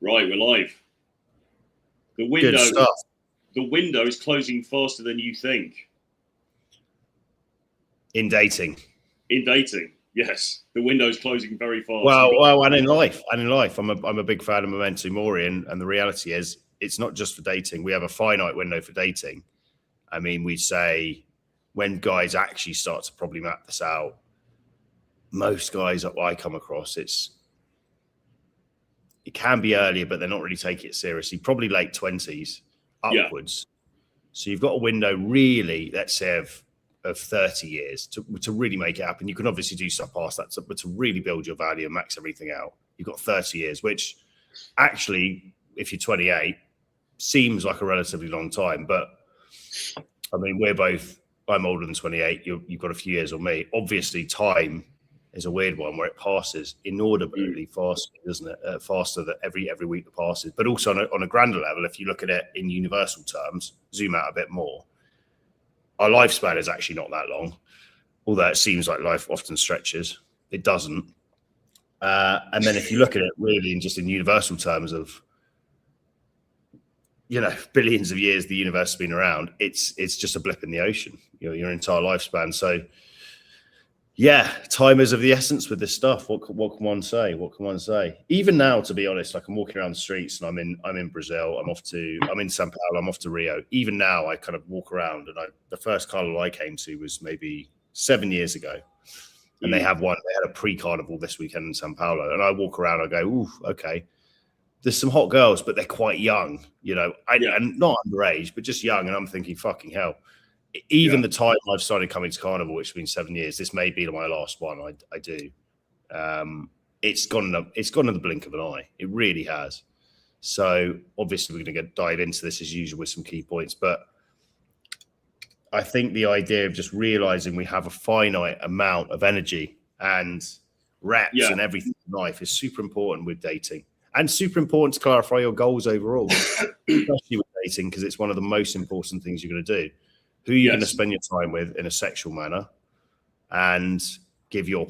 Right, we're live. The window is closing faster than you think. In dating, yes, the window's closing very fast. Well, and in life, I'm a big fan of Memento Mori, and the reality is, it's not just for dating. We have a finite window for dating. I mean, we say when guys actually start to probably map this out, most guys that I come across, it can be earlier, but they're not really taking it seriously. Probably late 20s upwards. Yeah. So you've got a window, really, let's say, of 30 years to really make it happen. You can obviously do stuff past that, but to really build your value and max everything out, you've got 30 years, which actually, if you're 28, seems like a relatively long time. But I mean, I'm older than 28. You've got a few years on me. Obviously, time is a weird one where it passes inordinately fast, doesn't it? Faster than every week that passes. But also on a grander level, if you look at it in universal terms, zoom out a bit more, our lifespan is actually not that long, although it seems like life often stretches. It doesn't. And then if you look at it really in universal terms of, billions of years the universe has been around, it's just a blip in the ocean, your entire lifespan. So yeah, time is of the essence with this stuff. What can one say? Even now, to be honest, like I'm walking around the streets and I'm in Brazil. I'm in São Paulo. I'm off to Rio. Even now, I kind of walk around, and the first carnival I came to was maybe 7 years ago, and they had a pre-carnival this weekend in São Paulo. And I walk around, I go, ooh, okay. There's some hot girls, but they're quite young, and not underage, but just young. And I'm thinking, fucking hell. Even the time I've started coming to carnival, which has been 7 years, this may be my last one. I do. It's gone in the blink of an eye. It really has. So obviously we're going to dive into this as usual with some key points, but I think the idea of just realizing we have a finite amount of energy and reps and everything in life is super important with dating, and super important to clarify your goals overall, especially with dating, because it's one of the most important things you're going to do. Who you're going to spend your time with in a sexual manner, and give your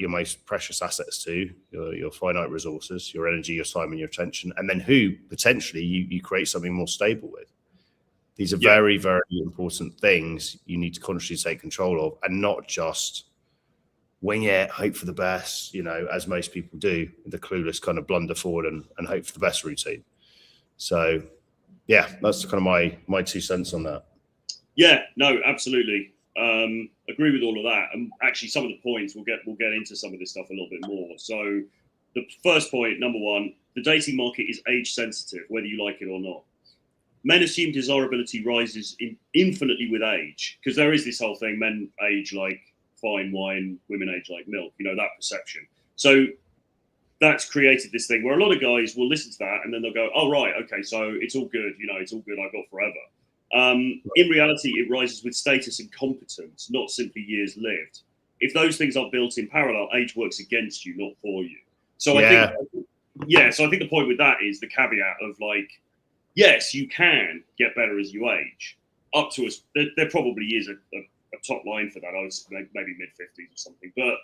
most precious assets to, your finite resources, your energy, your time, and your attention, and then who potentially you create something more stable with. These are very, very important things you need to consciously take control of, and not just wing it, hope for the best, as most people do, the clueless kind of blunder forward and hope for the best routine. So, yeah, that's kind of my 2 cents on that. Yeah, no, absolutely. Agree with all of that. And actually, some of the points we'll get into some of this stuff a little bit more. So the first point, number one, the dating market is age sensitive, whether you like it or not. Men assume desirability rises infinitely with age, because there is this whole thing, men age like fine wine, women age like milk, that perception. So that's created this thing where a lot of guys will listen to that and then they'll go, oh, right, okay, so it's all good, it's all good, I've got forever. In reality, it rises with status and competence, not simply years lived. If those things are built in parallel, age works against you, not for you. So I think the point with that is the caveat of yes, you can get better as you age. Up to us, there probably is a top line for that. I was maybe mid-50s or something, but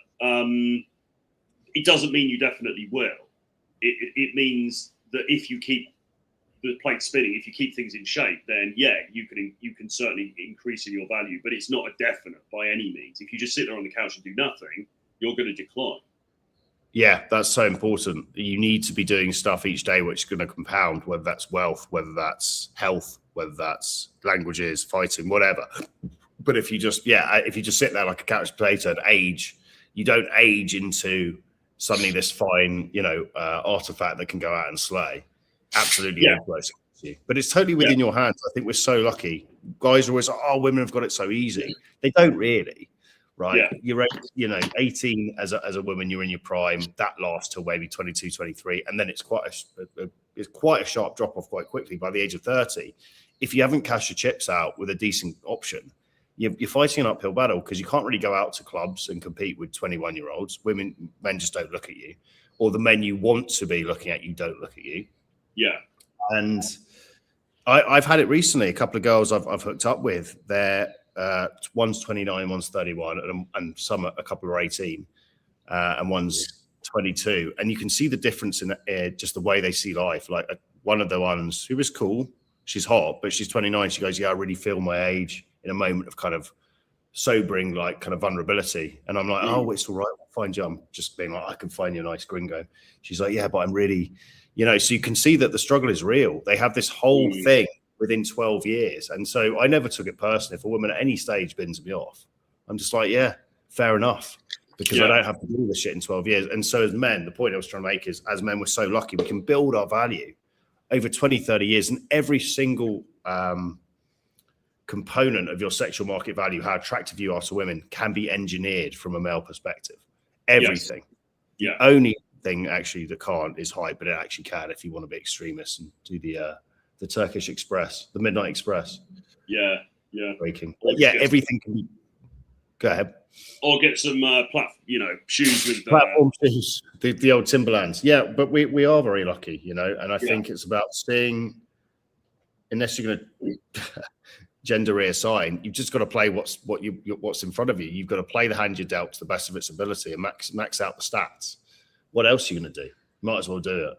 it doesn't mean you definitely will. It means that if you keep the plate spinning, if you keep things in shape, then you can certainly increase in your value, but it's not a definite by any means. If you just sit there on the couch and do nothing, you're going to decline. Yeah, that's so important. You need to be doing stuff each day which is going to compound, whether that's wealth, whether that's health, whether that's languages, fighting, whatever. But if you just sit there like a couch potato and age, you don't age into suddenly this fine, artifact that can go out and slay. Absolutely, but it's totally within your hands. I think we're so lucky. Guys are always like, oh, women have got it so easy. They don't really, right? Yeah. You're 18 as a woman, you're in your prime. That lasts till maybe 22, 23, and then it's quite a sharp drop off quite quickly by the age of 30. If you haven't cashed your chips out with a decent option, you're fighting an uphill battle, because you can't really go out to clubs and compete with 21-year-olds. Men just don't look at you, or the men you want to be looking at you don't look at you. Yeah. And I've had it recently. A couple of girls I've hooked up with, they're one's 29, one's 31, and a couple are 18, and one's 22, and you can see the difference in just the way they see life. Like one of the ones who was cool, she's hot, but she's 29. She goes, yeah, I really feel my age in a moment of kind of sobering, like kind of vulnerability. And I'm like, oh, it's all right. I'll find you. I'm just being like, I can find you a nice gringo. She's like, yeah, but I'm really, so you can see that the struggle is real. They have this whole thing within 12 years. And so I never took it personally. If a woman at any stage bins me off, I'm just like, yeah, fair enough. Because I don't have to do this shit in 12 years. And so as men, the point I was trying to make is, as men, we're so lucky. We can build our value over 20, 30 years. And every single component of your sexual market value, how attractive you are to women, can be engineered from a male perspective. Everything. Yes. The only thing actually that can't is height, but it actually can if you want to be extremist and do the Turkish Express, the Midnight Express. Yeah. Breaking. Everything can be. Go ahead. Or get some shoes with platform shoes, the old Timberlands. Yeah, but we are very lucky, and I think it's about seeing, unless you're going to gender reassign, you've just got to play what's in front of you. You've got to play the hand you're dealt to the best of its ability and max out the stats. What else are you going to do? Might as well do it,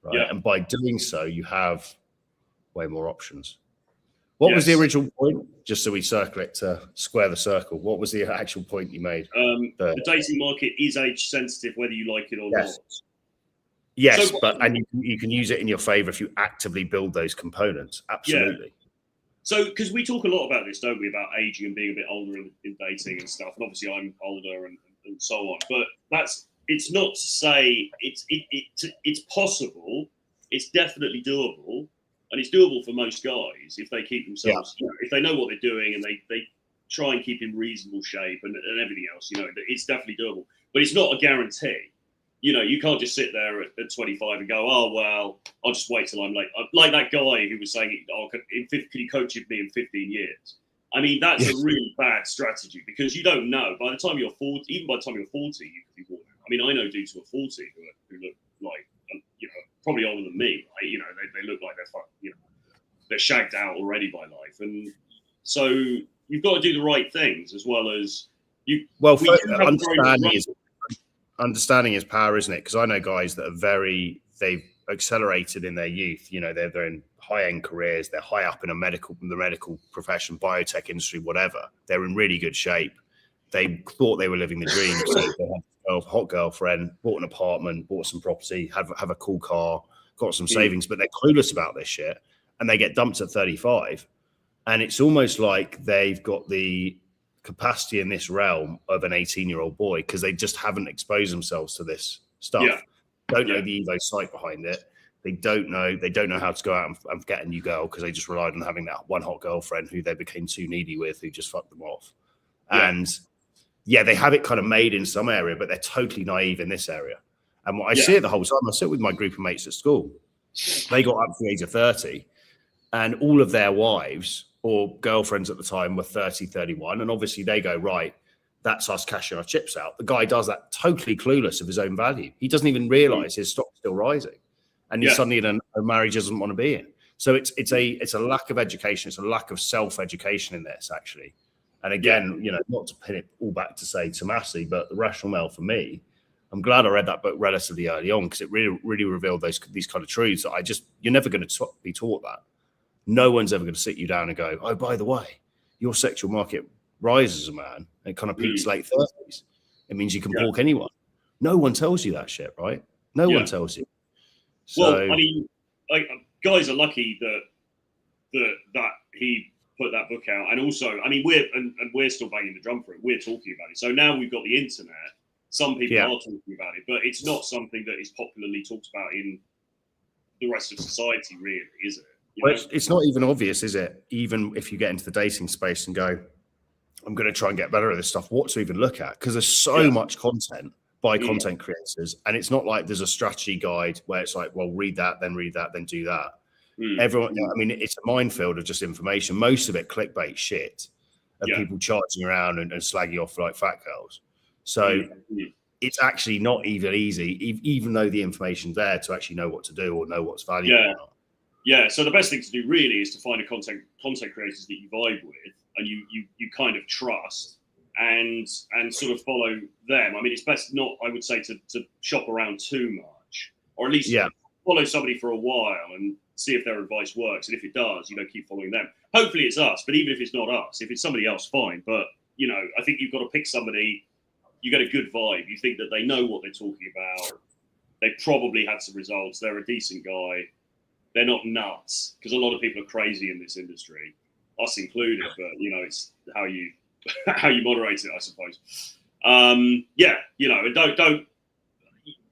right? Yeah. And by doing so, you have way more options. What was the original point? Just so we circle it to square the circle. What was the actual point you made? The dating market is age sensitive, whether you like it or not. Yes, so, but you can use it in your favor if you actively build those components. Absolutely. Yeah. So, because we talk a lot about this, don't we? About aging and being a bit older in dating and stuff. And obviously, I'm older and so on. But it's not to say it's possible. It's definitely doable. And it's doable for most guys if they keep themselves, if they know what they're doing and they try and keep in reasonable shape and everything else, it's definitely doable. But it's not a guarantee. You can't just sit there at 25 and go, oh, well, I'll just wait till I'm late. Like that guy who was saying, can you coach me in 15 years? I mean, that's a really bad strategy because you don't know. By the time you're 40, even by the time you're 40, you could be born. I mean, I know dudes who are 40 who look like, probably older than me, right? They look like they're shagged out already by life. And so you've got to do the right things as well as you. Well, understanding is power, isn't it? Because I know guys that are they've accelerated in their youth. They're in high-end careers. They're high up in the medical profession, biotech industry, whatever. They're in really good shape. They thought they were living the dream. So they had a hot girlfriend, bought an apartment, bought some property, have a cool car, got some savings, but they're clueless about this shit. And they get dumped at 35. And it's almost like they've got the capacity in this realm of an 18-year-old boy because they just haven't exposed themselves to this stuff. Don't know the Evo site behind it. They don't know how to go out and get a new girl because they just relied on having that one hot girlfriend who they became too needy with, who just fucked them off. And they have it kind of made in some area, but they're totally naive in this area. And what I see it the whole time, I sit with my group of mates at school. They got up to the age of 30 and all of their wives or girlfriends at the time were 30, 31. And obviously they go, right, that's us cashing our chips out. The guy does that totally clueless of his own value. He doesn't even realize his stock's still rising. And he's suddenly in a marriage he doesn't want to be in. So it's a lack of education. It's a lack of self-education in this, actually. And again, not to pin it all back to say Tomasi, but The Rational Male for me, I'm glad I read that book relatively early on because it really revealed these kind of truths that you're never going to be taught that. No one's ever going to sit you down and go, oh, by the way, your sexual market rises as a man. It kind of peaks late 30s. It means you can balk anyone. No one tells you that shit, right? No one tells you. So, well, I mean, guys are lucky that he put that book out. And also, I mean, we're still banging the drum for it. We're talking about it. So now we've got the internet. Some people are talking about it, but it's not something that is popularly talked about in the rest of society, really, is it? Well, it's not even obvious, is it? Even if you get into the dating space and go, I'm going to try and get better at this stuff, what to even look at? Because there's so much content by content creators. And it's not like there's a strategy guide where it's like, well, read that, then do that. Everyone, I mean, it's a minefield of just information. Most of it clickbait shit of people charging around and slagging off like fat girls. So it's actually not even easy, even though the information's there, to actually know what to do or know what's valuable or not. Yeah, so the best thing to do really is to find a content creators that you vibe with and you kind of trust and sort of follow them. I mean, it's best not, I would say, to shop around too much, or at least follow somebody for a while and see if their advice works. And if it does, keep following them. Hopefully it's us, but even if it's not us, if it's somebody else, fine. But, I think you've got to pick somebody, you get a good vibe. You think that they know what they're talking about. They probably had some results. They're a decent guy. They're not nuts, because a lot of people are crazy in this industry, us included. But it's how you moderate it, I suppose. And don't.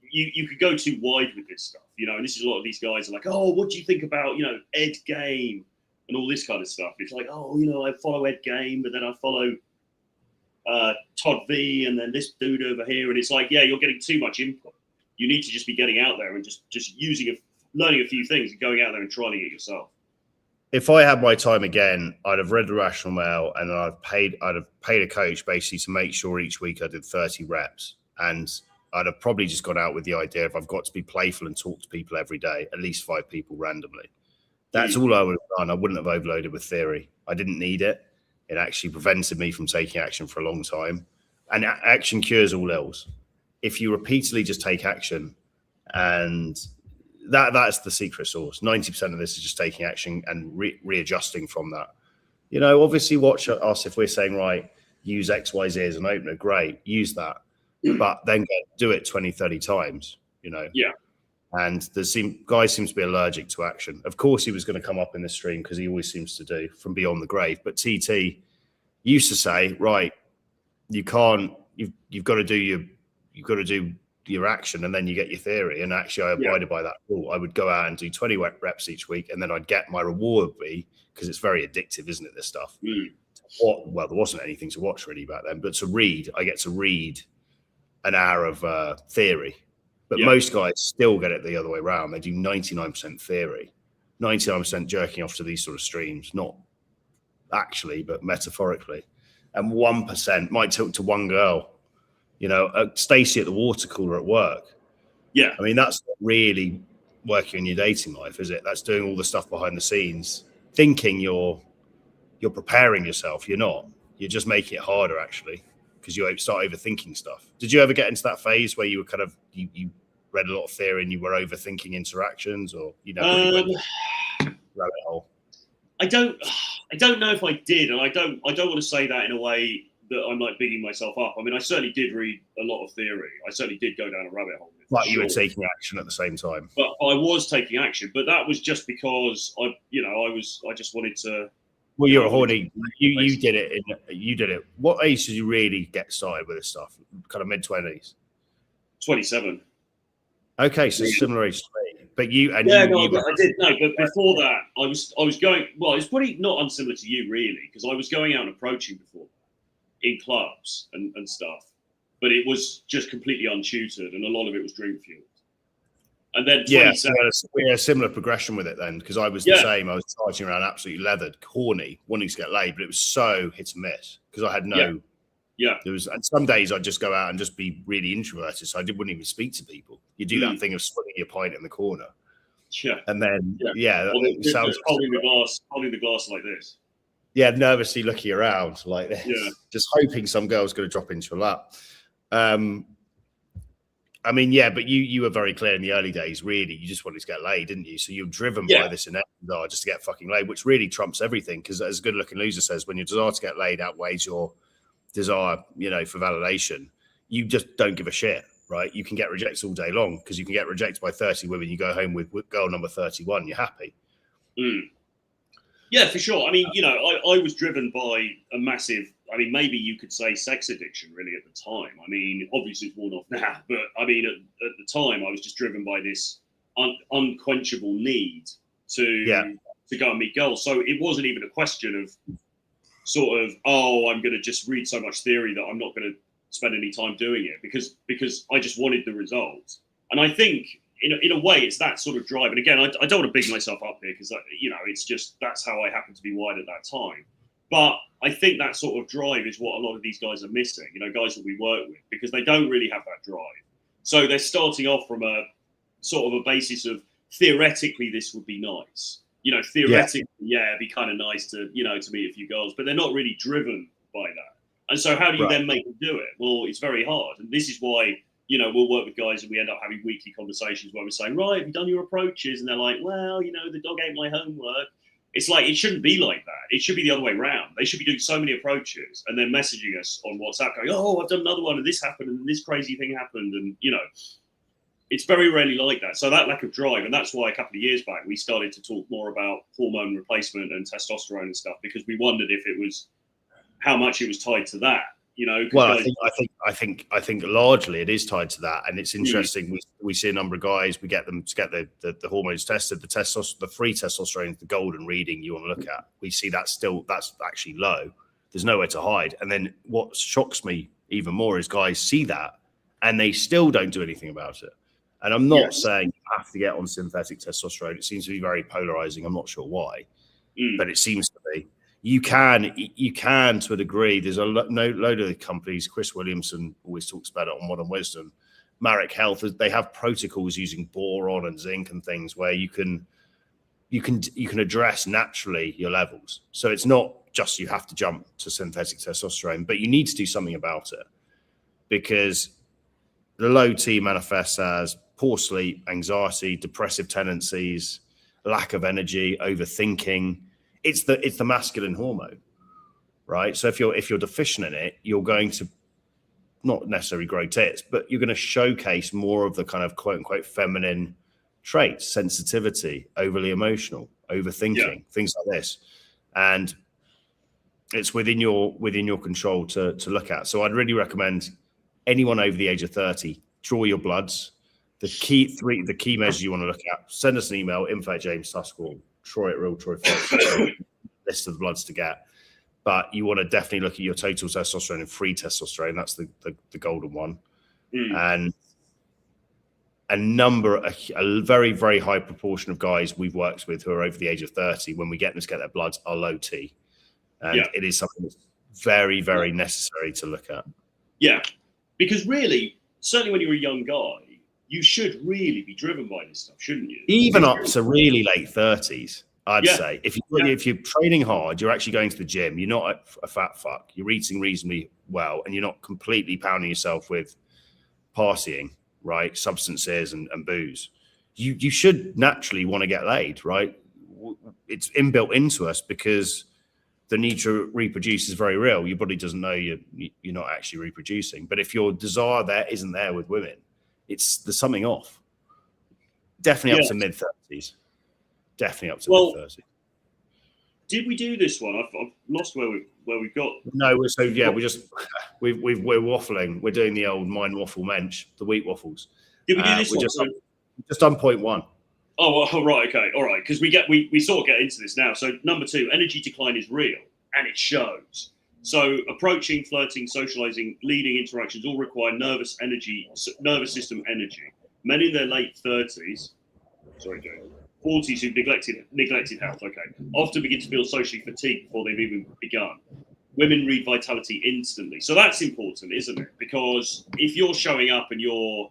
You could go too wide with this stuff, and this is a lot of these guys are like, oh, what do you think about Ed Game and all this kind of stuff? It's like, oh, I follow Ed Game, but then I follow Todd V, and then this dude over here, and it's like, yeah, you're getting too much input. You need to just be getting out there and just learning a few things and going out there and trying it yourself. If I had my time again, I'd have read the Rational Mail, and I'd have paid a coach basically to make sure each week I did 30 reps, and I'd have probably just gone out with the idea of I've got to be playful and talk to people every day, at least 5 people randomly. That's all I would have done. I wouldn't have overloaded with theory. I didn't need it. It actually prevented me from taking action for a long time. And action cures all ills. If you repeatedly just take action, and that's the secret sauce. 90% of this is just taking action and readjusting from that. Obviously watch us if we're saying, right, use X, Y, Z as an opener. Great, use that. But then do it 20, 30 times, Yeah. And guy seems to be allergic to action. Of course, he was going to come up in the stream because he always seems to do from beyond the grave. But TT used to say, right, you've got to do your action, and then you get your theory. And actually, I abided by that rule. I would go out and do 20 reps each week, and then I'd get my reward because it's very addictive, isn't it? This stuff. Well, there wasn't anything to watch really back then, but I get to read an hour of theory. But most guys still get it the other way around. They do 99% theory, 99% jerking off to these sort of streams, not actually, but metaphorically. And 1% might talk to one girl, Stacey at the water cooler at work. Yeah. I mean, that's not really working in your dating life, is it? That's doing all the stuff behind the scenes, thinking you're preparing yourself. You're not. You're just making it harder, actually, because you start overthinking stuff. Did you ever get into that phase where you were kind of you read a lot of theory and you were overthinking interactions, or rabbit hole? I don't know if I did, and I don't want to say that in a way that I'm like bigging myself up. I mean, I certainly did read a lot of theory. I certainly did go down a rabbit hole. But you were taking action at the same time. But I was taking action, but that was just because I just wanted to. Well, you're a horny. You did it. You did it. What age did you really get started with this stuff? Kind of mid-20s. 27. Okay, so similar age to me. But I did. No, but before that, I was going. Well, it's probably not unsimilar to you, really, because I was going out and approaching before in clubs and stuff. But it was just completely untutored, and a lot of it was drink fueled. And then we had a similar progression with it then, because I was the same. I was charging around absolutely leathered, horny, wanting to get laid, but it was so hit and miss because I had no. Yeah. And some days I'd just go out and just be really introverted, so I wouldn't even speak to people. You do that thing of swinging your pint in the corner. Yeah. And then sounds holding the glass like this. Yeah, nervously looking around like this. Yeah. Just hoping some girl's going to drop into your lap. I mean, yeah, but you were very clear in the early days, really. You just wanted to get laid, didn't you? So you're driven by this innate desire just to get fucking laid, which really trumps everything. Because as a good looking loser says, when your desire to get laid outweighs your desire, for validation, you just don't give a shit, right? You can get rejected all day long because you can get rejected by 30 women. You go home with girl number 31, you're happy. Yeah, for sure. I mean, I was driven by a massive, maybe you could say sex addiction really at the time. I mean, obviously it's worn off now, but I mean, at the time I was just driven by this unquenchable need to go and meet girls. So it wasn't even a question of sort of, I'm going to just read so much theory that I'm not going to spend any time doing it because I just wanted the result. And I think in a way it's that sort of drive. And again, I don't want to big myself up here because, it's just, that's how I happen to be wired at that time. But I think that sort of drive is what a lot of these guys are missing, guys that we work with, because they don't really have that drive. So they're starting off from a sort of a basis of theoretically this would be nice. Theoretically, it'd be kind of nice to, to meet a few girls, but they're not really driven by that. And so how do you Right. then make them do it? Well, it's very hard. And this is why, we'll work with guys and we end up having weekly conversations where we're saying, right, have you done your approaches? And they're like, well, the dog ate my homework. It's like, it shouldn't be like that. It should be the other way around. They should be doing so many approaches and then messaging us on WhatsApp going, oh, I've done another one and this happened and this crazy thing happened. And, it's very rarely like that. So that lack of drive, and that's why a couple of years back, we started to talk more about hormone replacement and testosterone and stuff, because we wondered if it was, how much it was tied to that. Well, guys, I think largely it is tied to that, and it's interesting. We see a number of guys. We get them to get the hormones tested. The free testosterone is the golden reading you want to look at. We see that's actually low. There's nowhere to hide. And then what shocks me even more is guys see that and they still don't do anything about it. And I'm not saying you have to get on synthetic testosterone. It seems to be very polarizing. I'm not sure why, but it seems to be. You can to a degree. There's a load of the companies. Chris Williamson always talks about it on Modern Wisdom. Marek Health, they have protocols using boron and zinc and things where you can address naturally your levels. So it's not just you have to jump to synthetic testosterone, but you need to do something about it, because the low T manifests as poor sleep, anxiety, depressive tendencies, lack of energy, overthinking. It's the masculine hormone, right? So if you're deficient in it, you're going to not necessarily grow tits, but you're going to showcase more of the kind of quote unquote feminine traits, sensitivity, overly emotional, overthinking, things like this. And it's within your control to look at. So I'd really recommend anyone over the age of 30, draw your bloods. The key measures you want to look at, send us an email, info@james.com, Troy at Real Troy Fox, list of the bloods to get. But you want to definitely look at your total testosterone and free testosterone. That's the golden one. And a very, very high proportion of guys we've worked with who are over the age of 30, when we get them to get their bloods, are low T. And it is something that's very, very necessary to look at. Yeah, because really, certainly when you're a young guy, you should really be driven by this stuff, shouldn't you? Even up to really late 30s, I'd say. If you're training hard, you're actually going to the gym, you're not a fat fuck, you're eating reasonably well, and you're not completely pounding yourself with partying, right? Substances and booze. You should naturally want to get laid, right? It's inbuilt into us because the need to reproduce is very real. Your body doesn't know you're not actually reproducing. But if your desire there isn't there with women, there's something off. Definitely up to mid-30s. Definitely up to mid-30s. Did we do this one? I've lost where we've got. No, we're waffling. We're doing the old mind waffle mensch, the wheat waffles. Did we do this one? Just on point one. Oh, well, right, okay, all right. Because we sort of get into this now. So number 2, energy decline is real and it shows. So approaching, flirting, socializing, leading interactions all require nervous system energy. Men in their late 30s, 40s who've neglected health, often begin to feel socially fatigued before they've even begun. Women read vitality instantly. So that's important, isn't it? Because if you're showing up and you're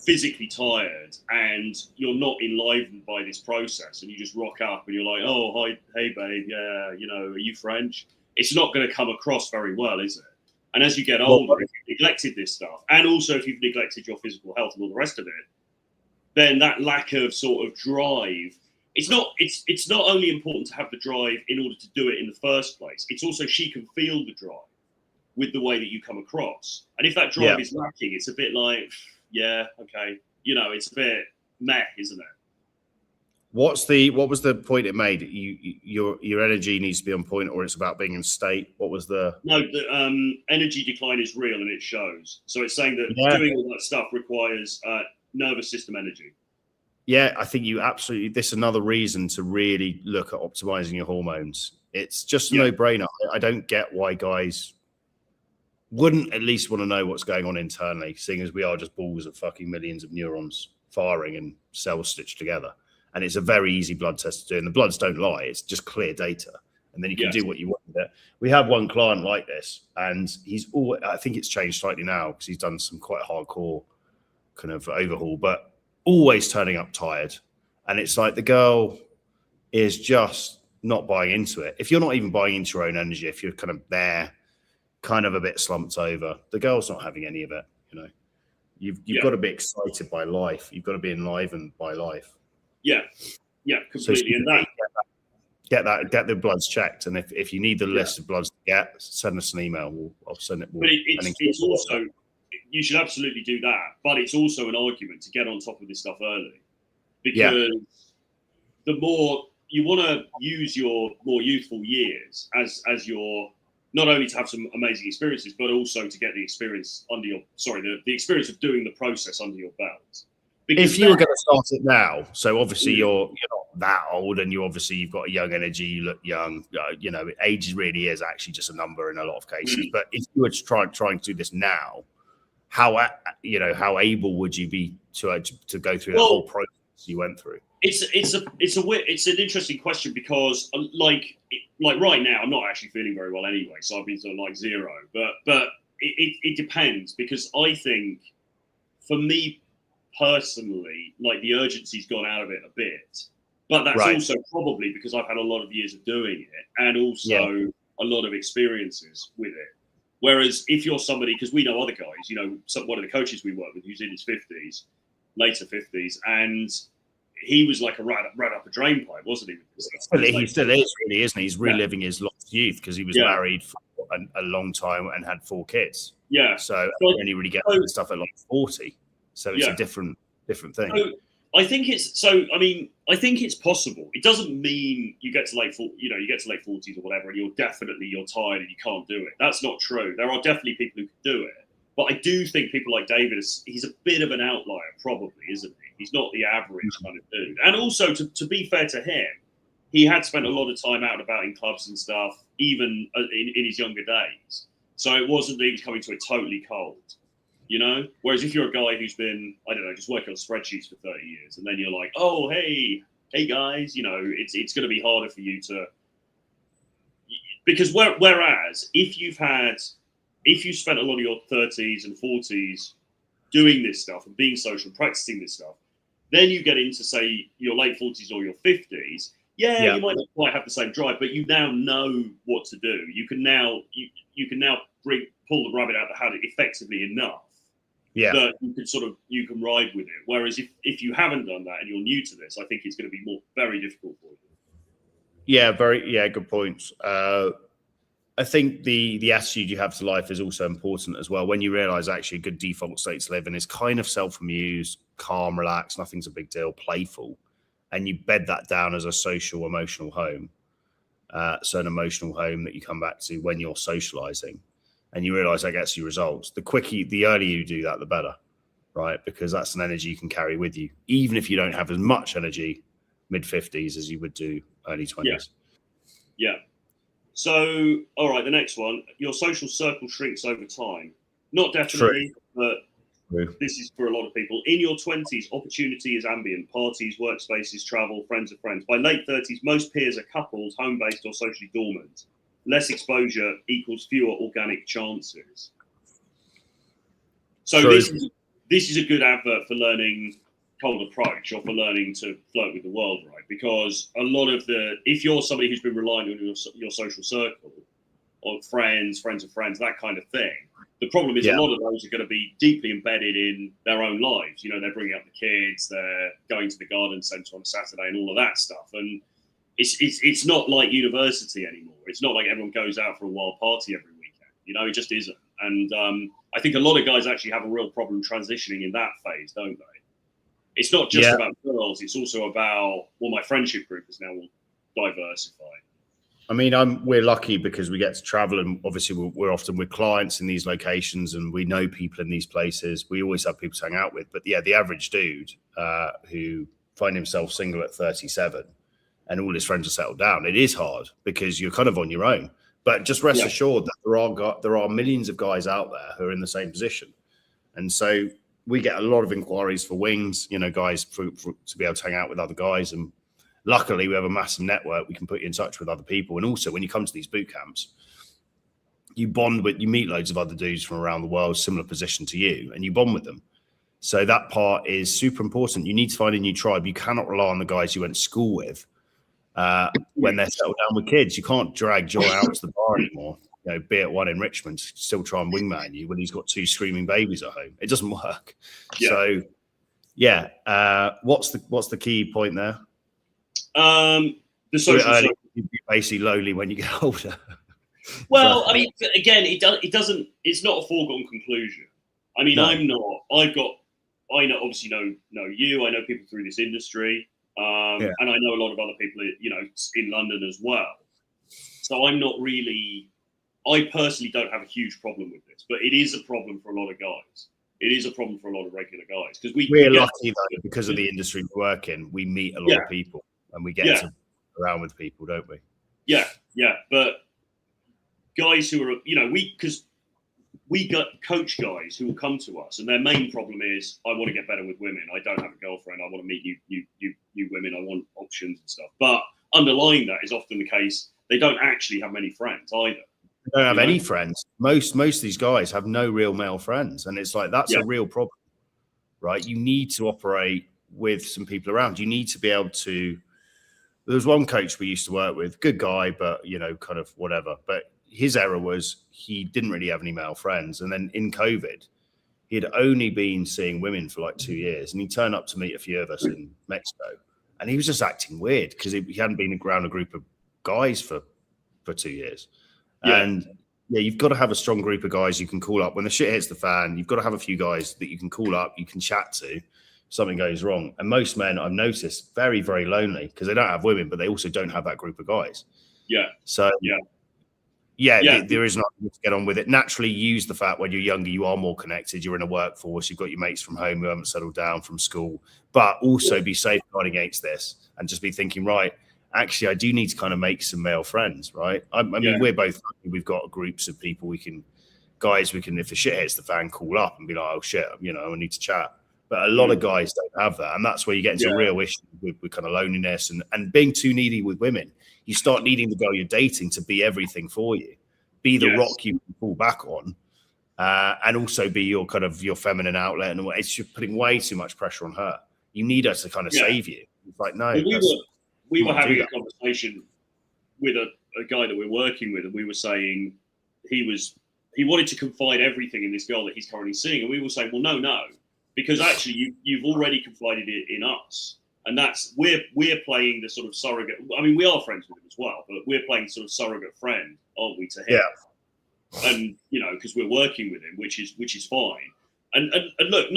physically tired and you're not enlivened by this process and you just rock up and you're like, oh, hi, hey, babe, yeah, are you French? It's not going to come across very well, is it? And as you get older, if you've neglected this stuff, and also if you've neglected your physical health and all the rest of it, then that lack of sort of drive, it's not only important to have the drive in order to do it in the first place, it's also she can feel the drive with the way that you come across. And if that drive is lacking, it's a bit like, it's a bit meh, isn't it? What was the point it made? Your energy needs to be on point, or it's about being in state. What was the? No, the energy decline is real and it shows. So it's saying that doing all that stuff requires nervous system energy. Yeah, I think this is another reason to really look at optimizing your hormones. It's just a no-brainer. I don't get why guys wouldn't at least want to know what's going on internally, seeing as we are just balls of fucking millions of neurons firing and cells stitched together. And it's a very easy blood test to do. And the bloods don't lie. It's just clear data. And then you can do what you want with it. We have one client like this, and I think it's changed slightly now because he's done some quite hardcore kind of overhaul, but always turning up tired. And it's like the girl is just not buying into it. If you're not even buying into your own energy, if you're kind of there kind of a bit slumped over. The girl's not having any of it. You know, you've got to be excited by life. You've got to be enlivened by life. Yeah, completely. So and that get the bloods checked, and if you need the list of bloods to get, send us an email. I'll send it. But it's also, you should absolutely do that. But it's also an argument to get on top of this stuff early, because the more you want to use your more youthful years as your, not only to have some amazing experiences, but also to get the experience under your, the experience of doing the process under your belt. Because if you were going to start it now, so obviously you're not that old, and you've got a young energy, you look young. You know, age really is actually just a number in a lot of cases. But if you were trying to do this now, how able would you be to go through the whole process you went through? It's an interesting question, because like right now I'm not actually feeling very well anyway, so I've been sort of like zero. But it depends, because I think for me personally, like, the urgency's gone out of it a bit, but that's also probably because I've had a lot of years of doing it, and also a lot of experiences with it. Whereas if you're somebody, because we know other guys, you know, one of the coaches we work with who's in his 50s, later 50s, and he was like a rat up a drain pipe, wasn't he? He still is, really, isn't he? He's reliving his lost youth, because he was married for a long time and had 4 kids. Yeah. So you only really get that stuff at like 40. So it's a different thing. So I think it's possible. It doesn't mean you get to late 40s or whatever, and you're tired and you can't do it. That's not true. There are definitely people who can do it. But I do think people like David, he's a bit of an outlier, probably, isn't he? He's not the average kind of dude. And also, to be fair to him, he had spent a lot of time out and about in clubs and stuff, even in his younger days. So it wasn't that he was coming to it totally cold, you know? Whereas if you're a guy who's been, I don't know, just working on spreadsheets for 30 years, and then you're like, oh, hey guys, you know, it's going to be harder for you to... Because whereas if you spent a lot of your 30s and 40s doing this stuff and being social, practicing this stuff, then you get into, say, your late 40s or your 50s, you might not quite have the same drive, but you now know what to do. You can now pull the rabbit out of the hat effectively enough that you can ride with it. Whereas if you haven't done that and you're new to this, I think it's going to be very difficult for you. Good points. I think the attitude you have to life is also important as well. When you realize actually a good default state to live in is kind of self-amused, calm, relaxed, nothing's a big deal, playful, and you bed that down as a social, emotional home. So an emotional home that you come back to when you're socializing, and you realize that gets you results. The earlier you do that, the better, right? Because that's an energy you can carry with you, even if you don't have as much energy mid-50s as you would do early 20s. Yeah. So, all right, the next one, your social circle shrinks over time. Not definitely, but this is for a lot of people. In your 20s, opportunity is ambient. Parties, workspaces, travel, friends of friends. By late 30s, most peers are coupled, home-based or socially dormant. Less exposure equals fewer organic chances. So this is a good advert for learning cold approach, or for learning to flirt with the world, right? Because a lot of if you're somebody who's been relying on your social circle, or friends of friends, that kind of thing, the problem is a lot of those are going to be deeply embedded in their own lives. You know, they're bringing up the kids, they're going to the garden centre on a Saturday and all of that stuff. And it's not like university anymore. It's not like everyone goes out for a wild party every weekend. You know, it just isn't. And I think a lot of guys actually have a real problem transitioning in that phase, don't they? It's not just about girls. It's also about, my friendship group is now diversified. I mean, we're lucky because we get to travel, and obviously we're often with clients in these locations, and we know people in these places. We always have people to hang out with. But the average dude who find himself single at 37 and all his friends are settled down, it is hard because you're kind of on your own. But just rest assured that there are millions of guys out there who are in the same position. And so we get a lot of inquiries for wings, you know, guys to be able to hang out with other guys. And luckily we have a massive network. We can put you in touch with other people. And also when you come to these boot camps, you meet loads of other dudes from around the world, similar position to you, and you bond with them. So that part is super important. You need to find a new tribe. You cannot rely on the guys you went to school with when they're settled down with kids. You can't drag Joy out to the bar anymore. be at one in Richmond, still try and wingman you when he's got 2 screaming babies at home. It doesn't work. Yeah. So, yeah. What's the key point there? The social early, you're basically lonely when you get older. Well, I mean, again, it doesn't. It's not a foregone conclusion. I mean, No. I'm not. I know, obviously know you. I know people through this industry, and I know a lot of other people, in London as well. So I'm not really. I personally don't have a huge problem with this, but it is a problem for a lot of guys. It is a problem for a lot of regular guys because we're lucky though, because of the industry we work in, we meet a lot of people and we get to around with people, don't we? Yeah, but guys who are, because we got coach guys who will come to us and their main problem is, I want to get better with women. I don't have a girlfriend. I want to meet you women. I want options and stuff. But underlying that is often the case. They don't actually have many friends either. They don't have any friends. Most of these guys have no real male friends. And it's like, that's a real problem, right? You need to operate with some people around. You need to be able to, there was one coach we used to work with, good guy, but, kind of whatever. But his error was he didn't really have any male friends. And then in COVID, he had only been seeing women for like 2 years. And he turned up to meet a few of us in Mexico. And he was just acting weird because he hadn't been around a group of guys for 2 years. Yeah. And you've got to have a strong group of guys you can call up when the shit hits the fan. You've got to have a few guys that you can call up, you can chat to. Something goes wrong. And most men, I've noticed, very, very lonely because they don't have women, but they also don't have that group of guys. Yeah. So, there is nothing to get on with it. Naturally, use the fact when you're younger, you are more connected. You're in a workforce. You've got your mates from home who haven't settled down from school. But also be safeguarding against this and just be thinking, right, actually, I do need to kind of make some male friends, right? I mean, we're both, we've got groups of people we can, if the shit hits the fan, call up and be like, oh shit, I need to chat. But a lot of guys don't have that. And that's where you get into a real issue with kind of loneliness and being too needy with women. You start needing the girl you're dating to be everything for you, be the rock you can fall back on, and also be your kind of your feminine outlet. And it's just putting way too much pressure on her. You need her to kind of save you. It's like, no. We were having a conversation with a guy that we're working with, and we were saying he wanted to confide everything in this girl that he's currently seeing. And we were saying, well, no, because actually you've already confided it in us. And that's, we're playing the sort of surrogate. I mean, we are friends with him as well, but we're playing sort of surrogate friend, aren't we, to him? Yeah. And, because we're working with him, which is fine. And look,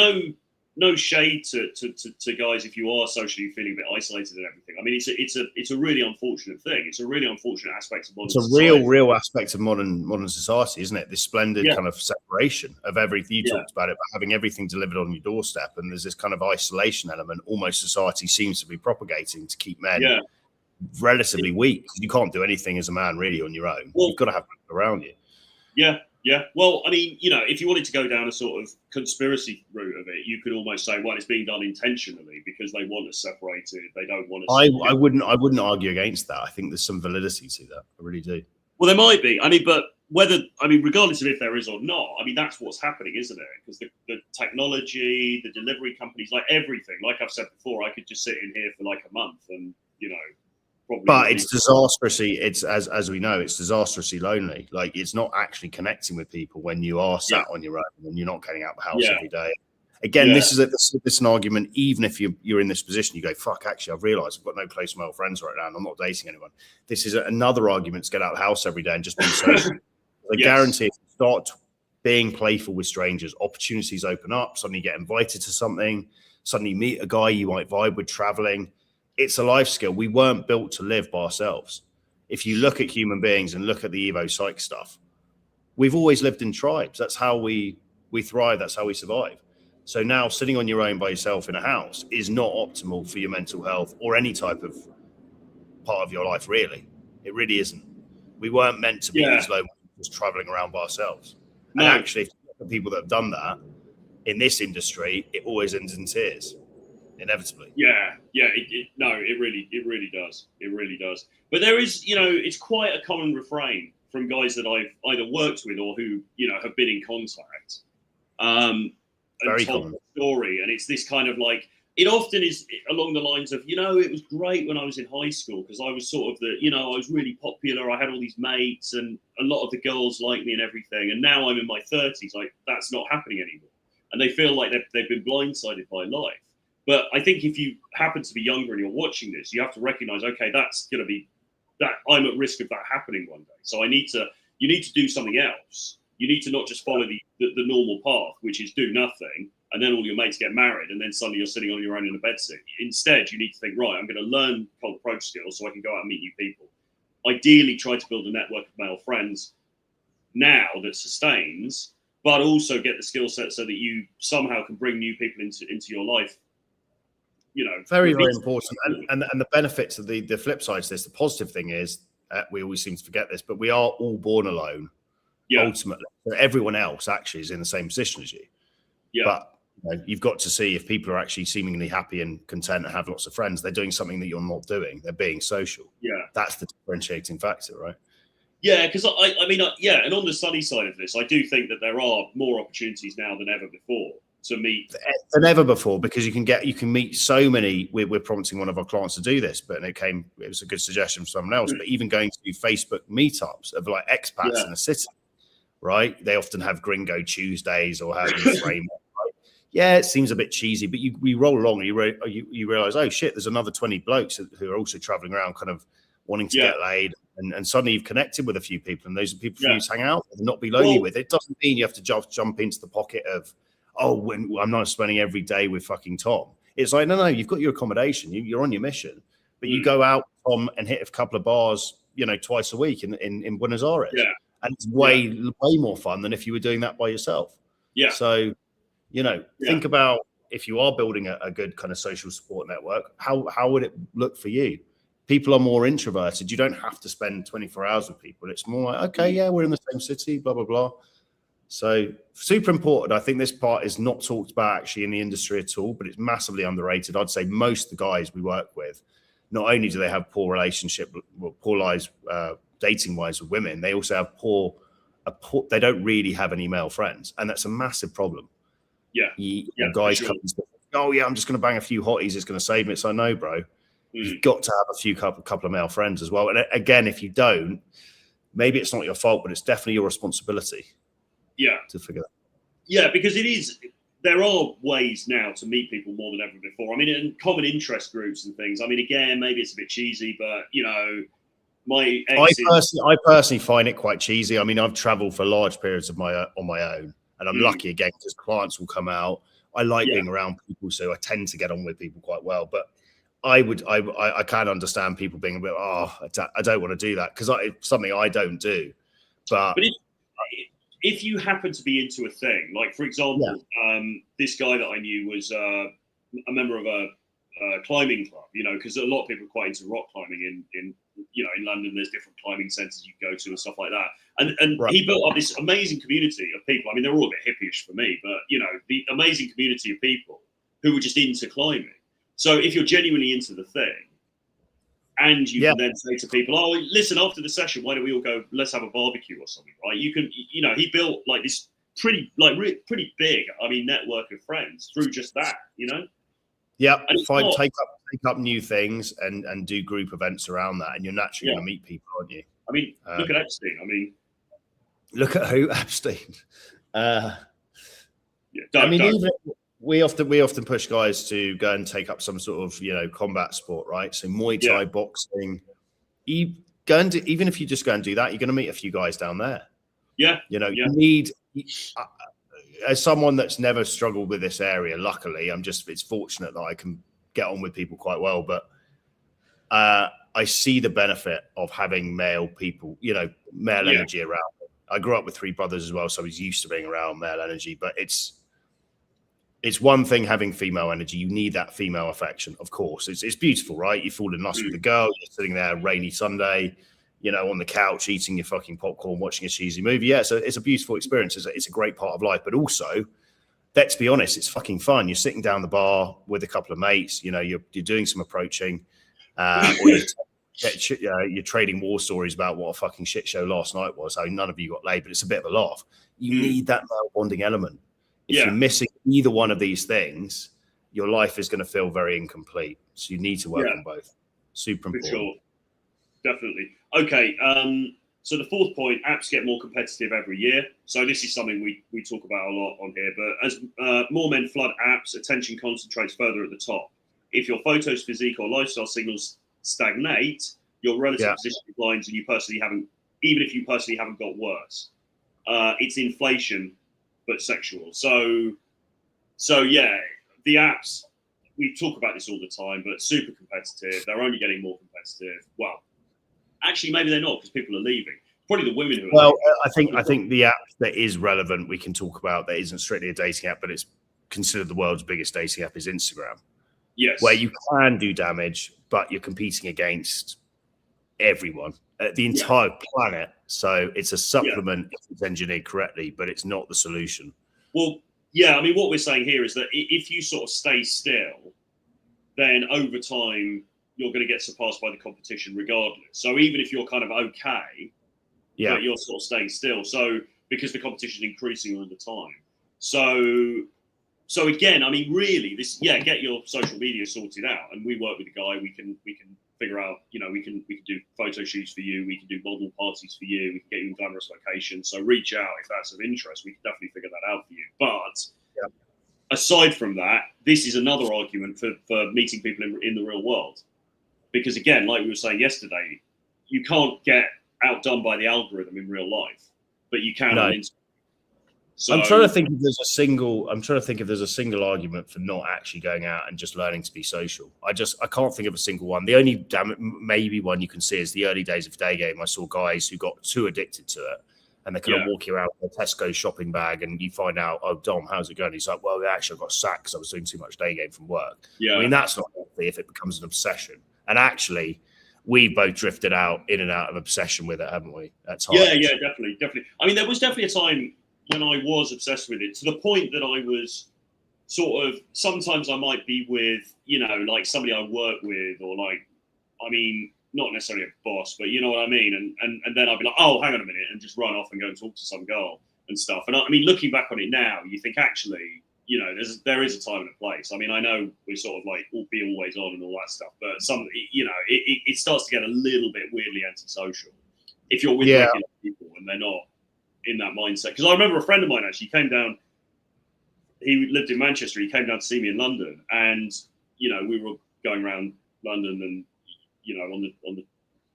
no shade to guys if you are socially feeling a bit isolated and everything. I mean, it's a really unfortunate thing. It's a really unfortunate aspect of modern society. It's a real aspect of modern society, isn't it? This splendid kind of separation of everything. You talked about it, but having everything delivered on your doorstep, and there's this kind of isolation element. Almost society seems to be propagating to keep men relatively weak. You can't do anything as a man really on your own. You've got to have people around you. Yeah. Well, I mean, if you wanted to go down a sort of conspiracy route of it, you could almost say, well, it's being done intentionally because they want us separated. They don't want us. I wouldn't argue against that. I think there's some validity to that. I really do. Well, there might be. I mean, but regardless of if there is or not, I mean, that's what's happening, isn't it? Because the technology, the delivery companies, like everything, like I've said before, I could just sit in here for like a month and, But it's disastrously, it's as we know, it's disastrously lonely. Like it's not actually connecting with people when you are sat on your own and you're not getting out the house every day. Again, this is an argument. Even if you're in this position, you go, "Fuck!" Actually, I've realised I've got no close male friends right now, and I'm not dating anyone. This is another argument to get out of the house every day and just be social. I guarantee, if you start being playful with strangers, opportunities open up. Suddenly, you get invited to something. Suddenly, you meet a guy you might vibe with traveling. It's a life skill. We weren't built to live by ourselves. If you look at human beings and look at the Evo Psych stuff, we've always lived in tribes. That's how we thrive. That's how we survive. So now sitting on your own by yourself in a house is not optimal for your mental health or any type of part of your life, really. It really isn't. We weren't meant to be these low just traveling around by ourselves. No. And actually, if you look at people that have done that in this industry, it always ends in tears. Inevitably. It really does. It really does. But there is, it's quite a common refrain from guys that I've either worked with or who, have been in contact. Very told common the story. And it's this kind of like, it often is along the lines of, it was great when I was in high school because I was sort of I was really popular. I had all these mates and a lot of the girls liked me and everything. And now I'm in my 30s, like that's not happening anymore. And they feel like they've been blindsided by life. But I think if you happen to be younger and you're watching this, you have to recognize, okay, that's going to be that I'm at risk of that happening one day. So you need to do something else. You need to not just follow the normal path, which is do nothing, and then all your mates get married, and then suddenly you're sitting on your own in a bedsit. Instead, you need to think, right, I'm going to learn cold approach skills so I can go out and meet new people. Ideally, try to build a network of male friends now that sustains, but also get the skill set so that you somehow can bring new people into your life. Very, very important. And the benefits of the flip side to this, the positive thing is, we always seem to forget this, but we are all born alone. Yeah. Ultimately, so everyone else actually is in the same position as you. Yeah. But you've got to see if people are actually seemingly happy and content and have lots of friends, they're doing something that you're not doing. They're being social. Yeah. That's the differentiating factor, right? Yeah, because I mean, and on the sunny side of this, I do think that there are more opportunities now than ever before to meet. Than ever before, because you can meet so many. We're prompting one of our clients to do this, but it was a good suggestion from someone else. But even going to Facebook meetups of like expats in the city, right? They often have Gringo Tuesdays or have framework. Right? Yeah, it seems a bit cheesy, but we roll along and you realize, oh shit, there's another 20 blokes who are also traveling around, kind of wanting to get laid. And suddenly you've connected with a few people, and those are people for you to hang out with and not be lonely with. It doesn't mean you have to jump into the pocket of, when I'm not spending every day with fucking Tom. It's like, no, you've got your accommodation. You're on your mission. But you go out, Tom, and hit a couple of bars, twice a week in Buenos Aires. Yeah. And it's way more fun than if you were doing that by yourself. Yeah. So, think about if you are building a good kind of social support network, how would it look for you? People are more introverted. You don't have to spend 24 hours with people. It's more like, okay, yeah, we're in the same city, blah, blah, blah. So super important. I think this part is not talked about actually in the industry at all, but it's massively underrated. I'd say most of the guys we work with, not only do they have poor lives, dating wise with women, they also have they don't really have any male friends. And that's a massive problem. Yeah. Guys come and say, oh yeah, I'm just going to bang a few hotties. It's going to save me. It's like, no, bro. You've got to have a couple of male friends as well. And again, if you don't, maybe it's not your fault, but it's definitely your responsibility. Yeah. To figure that. Yeah, because there are ways now to meet people more than ever before. I mean, in common interest groups and things. I mean, again, maybe it's a bit cheesy, but I personally find it quite cheesy. I mean, I've traveled for large periods of on my own, and I'm lucky again because clients will come out. I like being around people, so I tend to get on with people quite well. But I can understand people being a bit, I don't want to do that because it's something I don't do. But if you happen to be into a thing, like for example, this guy that I knew was a member of a climbing club, because a lot of people are quite into rock climbing in London. There's different climbing centres you go to and stuff like that. And he built up this amazing community of people. I mean, they're all a bit hippie-ish for me, but the amazing community of people who were just into climbing. So if you're genuinely into the thing, and you can then say to people, oh, listen, after the session, why don't we all go, let's have a barbecue or something, right? You can, he built like this pretty big, network of friends through just that, Yeah, take up new things and do group events around that, and you're naturally going to meet people, aren't you? I mean, look at Epstein. Look at who? Epstein. We often push guys to go and take up some sort of combat sport, right? So Muay Thai, boxing. Even if you just go and do that, you're going to meet a few guys down there. Yeah, you need. As someone that's never struggled with this area, luckily, it's fortunate that I can get on with people quite well. But I see the benefit of having male people, male energy around. I grew up with 3 brothers as well, so I was used to being around male energy. But it's one thing having female energy. You need that female affection, of course. It's beautiful, right? You fall in lust with a girl, you're sitting there rainy Sunday, on the couch, eating your fucking popcorn, watching a cheesy movie. Yeah, so it's a beautiful experience. It's a great part of life. But also, let's be honest, it's fucking fun. You're sitting down the bar with a couple of mates, you're doing some approaching, or you're trading war stories about what a fucking shit show last night was, how none of you got laid, but it's a bit of a laugh. You need that male bonding element. If you're missing either one of these things, your life is going to feel very incomplete. So you need to work Yeah. on both. Super For important. sure. Definitely. Okay. So the fourth point, apps get more competitive every year. So this is something we talk about a lot on here. But as more men flood apps, attention concentrates further at the top. If your photos, physique, or lifestyle signals stagnate, your relative position declines, and even if you personally haven't got worse. It's inflation, but sexual. So yeah, the apps, we talk about this all the time, but super competitive. They're only getting more competitive. Well, actually, maybe they're not because people are leaving. Probably the women who are Well, leaving. I think the app that is relevant we can talk about that isn't strictly a dating app, but it's considered the world's biggest dating app is Instagram. Yes. Where you can do damage, but you're competing against everyone, the entire planet. So it's a supplement if it's engineered correctly, but it's not the solution. Well, yeah, I mean, what we're saying here is that if you sort of stay still, then over time, you're going to get surpassed by the competition regardless. So even if you're kind of okay, but you're sort of staying still. So because the competition is increasing all the time. So again, I mean, really, get your social media sorted out. And we work with a guy. We can figure out, we can do photo shoots for you. We can do model parties for you. We can get you in glamorous locations. So reach out if that's of interest. We can definitely figure that out for you. But aside from that, this is another argument for meeting people in the real world. Because again, like we were saying yesterday, you can't get outdone by the algorithm in real life, but you can on Instagram. So, I'm trying to think if there's a single argument for not actually going out and just learning to be social. I can't think of a single one. The only maybe one you can see is the early days of Day Game. I saw guys who got too addicted to it, and they kind of walk around with a Tesco shopping bag, and you find out, oh, Dom, how's it going? He's like, well, actually, I got sacked because I was doing too much Day Game from work. Yeah. I mean, that's not healthy if it becomes an obsession. And actually, we both drifted in and out of obsession with it, haven't we? At times. Yeah, definitely. I mean, there was definitely a time when I was obsessed with it to the point that I was sort of, sometimes I might be with, like somebody I work with, or like, I mean, not necessarily a boss, but you know what I mean? And then I'd be like, oh, hang on a minute, and just run off and go and talk to some girl and stuff. And I mean, looking back on it now, you think actually, there is a time and a place. I mean, I know we're sort of like be always on and all that stuff, but it starts to get a little bit weirdly antisocial if you're with regular people and they're not in that mindset. Because I remember a friend of mine actually came down. He lived in Manchester. He came down to see me in London, and we were going around London and on the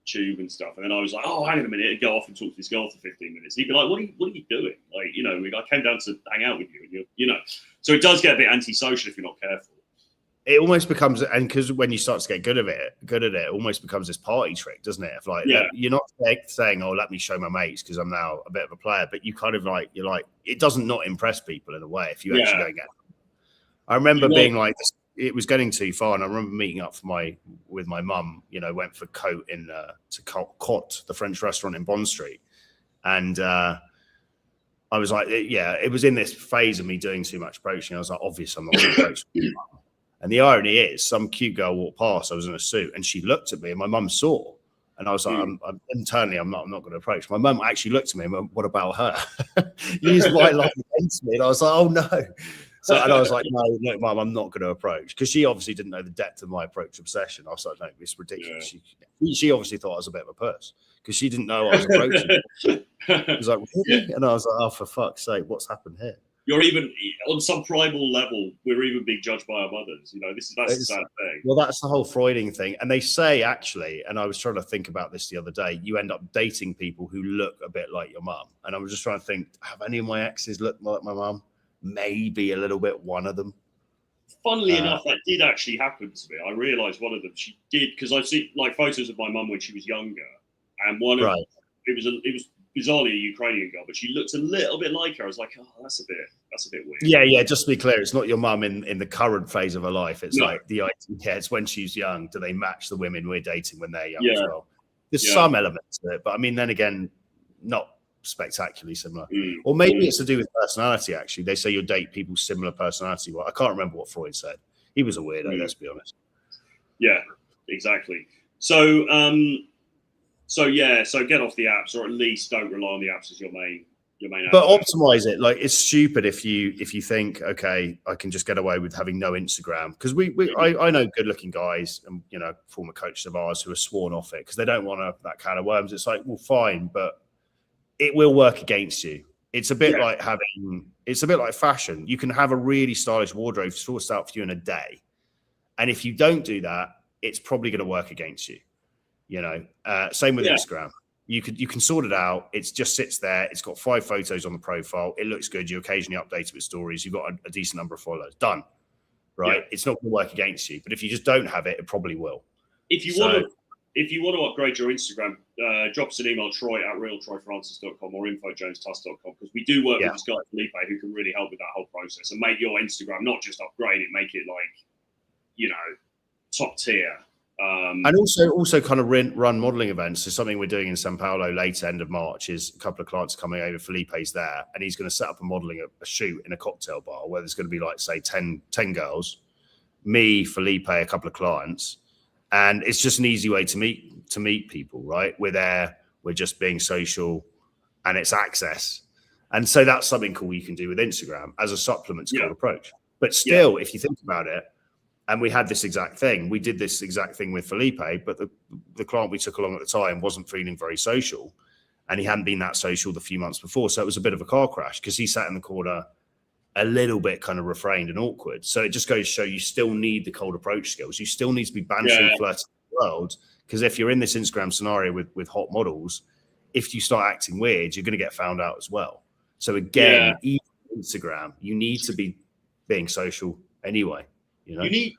tube and stuff. And then I was like, oh, hang on a minute, and go off and talk to this girl for 15 minutes. He'd be like, what are you doing? Like, I came down to hang out with you, and so it does get a bit antisocial if you're not careful. It almost becomes, and because when you start to get good at it almost becomes this party trick, doesn't it? If you're not saying, oh, let me show my mates because I'm now a bit of a player, but you kind of you're like, it doesn't not impress people in a way if you actually go get them. I remember being like, it was getting too far, and I remember meeting up with my mum. Went for Cote to Cote, the French restaurant in Bond Street, and I was like, it was in this phase of me doing too much approaching. I was like, obviously, I'm not going to approach. And the irony is, some cute girl walked past. I was in a suit, and she looked at me, and my mum saw. And I was like, I'm internally, I'm not going to approach. My mum actually looked at me and went, what about her? Used my life against me. And I was like, oh, no. And I was like, no, Mum, I'm not going to approach. Because she obviously didn't know the depth of my approach obsession. I was like, no, it's ridiculous. Yeah. She obviously thought I was a bit of a puss because she didn't know I was approaching. She was like, really? And I was like, oh, for fuck's sake, what's happened here? You're even on some primal level. We're even being judged by our mothers. That's the sad thing. Well, that's the whole Freuding thing. And they say actually, and I was trying to think about this the other day, you end up dating people who look a bit like your mum. And I was just trying to think, have any of my exes looked like my mum? Maybe a little bit. One of them. Funnily enough, that did actually happen to me. I realised one of them. She did, because I see like photos of my mum when she was younger, and one of it was bizarrely a Ukrainian girl, but she looked a little bit like her. I was like, oh, that's a bit weird. Yeah. Just to be clear, it's not your mum in the current phase of her life. It's like it's when she's young. Do they match the women we're dating when they're young as well? There's some elements to it, but I mean, then again, not spectacularly similar. Or maybe it's to do with personality, actually. They say you'll date people similar personality. Well, I can't remember what Freud said. He was a weirdo, let's be honest. Yeah, exactly. So get off the apps, or at least don't rely on the apps as your main your main. But optimize it. Like, it's stupid if you think, okay, I can just get away with having no Instagram, because I know good looking guys and, you know, former coaches of ours who are sworn off it because they don't want that kind of worms. It's like, well, fine, but it will work against you. It's a bit like it's a bit like fashion. You can have a really stylish wardrobe sourced out for you in a day, and if you don't do that, it's probably going to work against you. You know, same with Instagram. You can sort it out. It just sits there. It's got 5 photos on the profile. It looks good. You occasionally update it with stories. You've got a decent number of followers. Done. Right? Yeah. It's not going to work against you. But if you just don't have it, it probably will. If you want to upgrade your Instagram, drop us an email, troy@realtroyfrancis.com or info@jonestuss.com, because we do work with this guy Felipe who can really help with that whole process and make your Instagram not just upgrade it, make it like, you know, top tier. And also kind of run modelling events. So something we're doing in Sao Paulo late end of March is a couple of clients coming over. Felipe's there, and he's going to set up a shoot in a cocktail bar where there's going to be, like, say 10 girls, me, Felipe, a couple of clients, and it's just an easy way to meet people. Right? We're there. We're just being social, and it's access. And so that's something cool you can do with Instagram as a supplement to cold approach. But still, if you think about it. And we had this exact thing. We did this exact thing with Felipe, but the client we took along at the time wasn't feeling very social, and he hadn't been that social the few months before. So it was a bit of a car crash because he sat in the corner a little bit kind of refrained and awkward. So it just goes to show you still need the cold approach skills. You still need to be bantering, flirting the world, because if you're in this Instagram scenario with hot models, if you start acting weird, you're going to get found out as well. So again, even Instagram, you need to be being social anyway. You know? You need,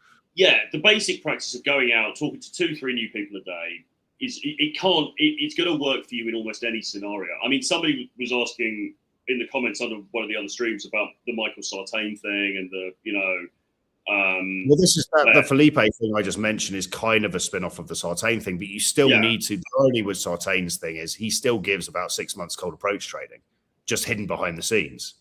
the basic practice of going out, talking to 2-3 new people a day is it's going to work for you in almost any scenario. I mean, somebody was asking in the comments under one of the other streams about the Michael Sartain thing and the, you know. Well, this is the Felipe thing I just mentioned is kind of a spin-off of the Sartain thing, but you still need to. The irony with Sartain's thing is he still gives about 6 months cold approach training, just hidden behind the scenes.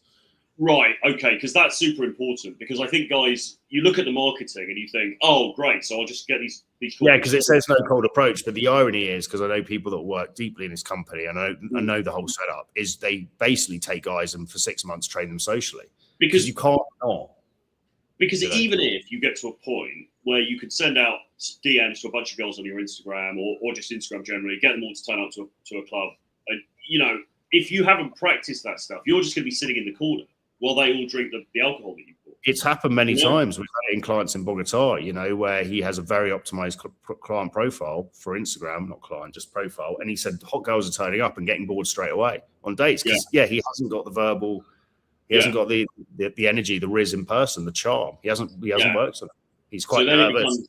Right. Okay. Because that's super important. Because I think, guys, you look at the marketing and you think, "Oh, great! So I'll just get these." Yeah, because it says no cold approach, but the irony is, because I know people that work deeply in this company, and I know the whole setup is they basically take guys and for 6 months train them socially because you can't not. Because even if you get to a point where you could send out DMs to a bunch of girls on your Instagram or just Instagram generally, get them all to turn up to a club, and you know, if you haven't practiced that stuff, you're just going to be sitting in the corner while they all drink the alcohol that you bought. It's happened many times. We've had it in clients in Bogota, you know, where he has a very optimized client profile for Instagram, not client, just profile. And he said hot girls are turning up and getting bored straight away on dates. Because, he hasn't got the verbal, he hasn't got the energy, the riz in person, the charm. He hasn't worked on it. He's quite nervous.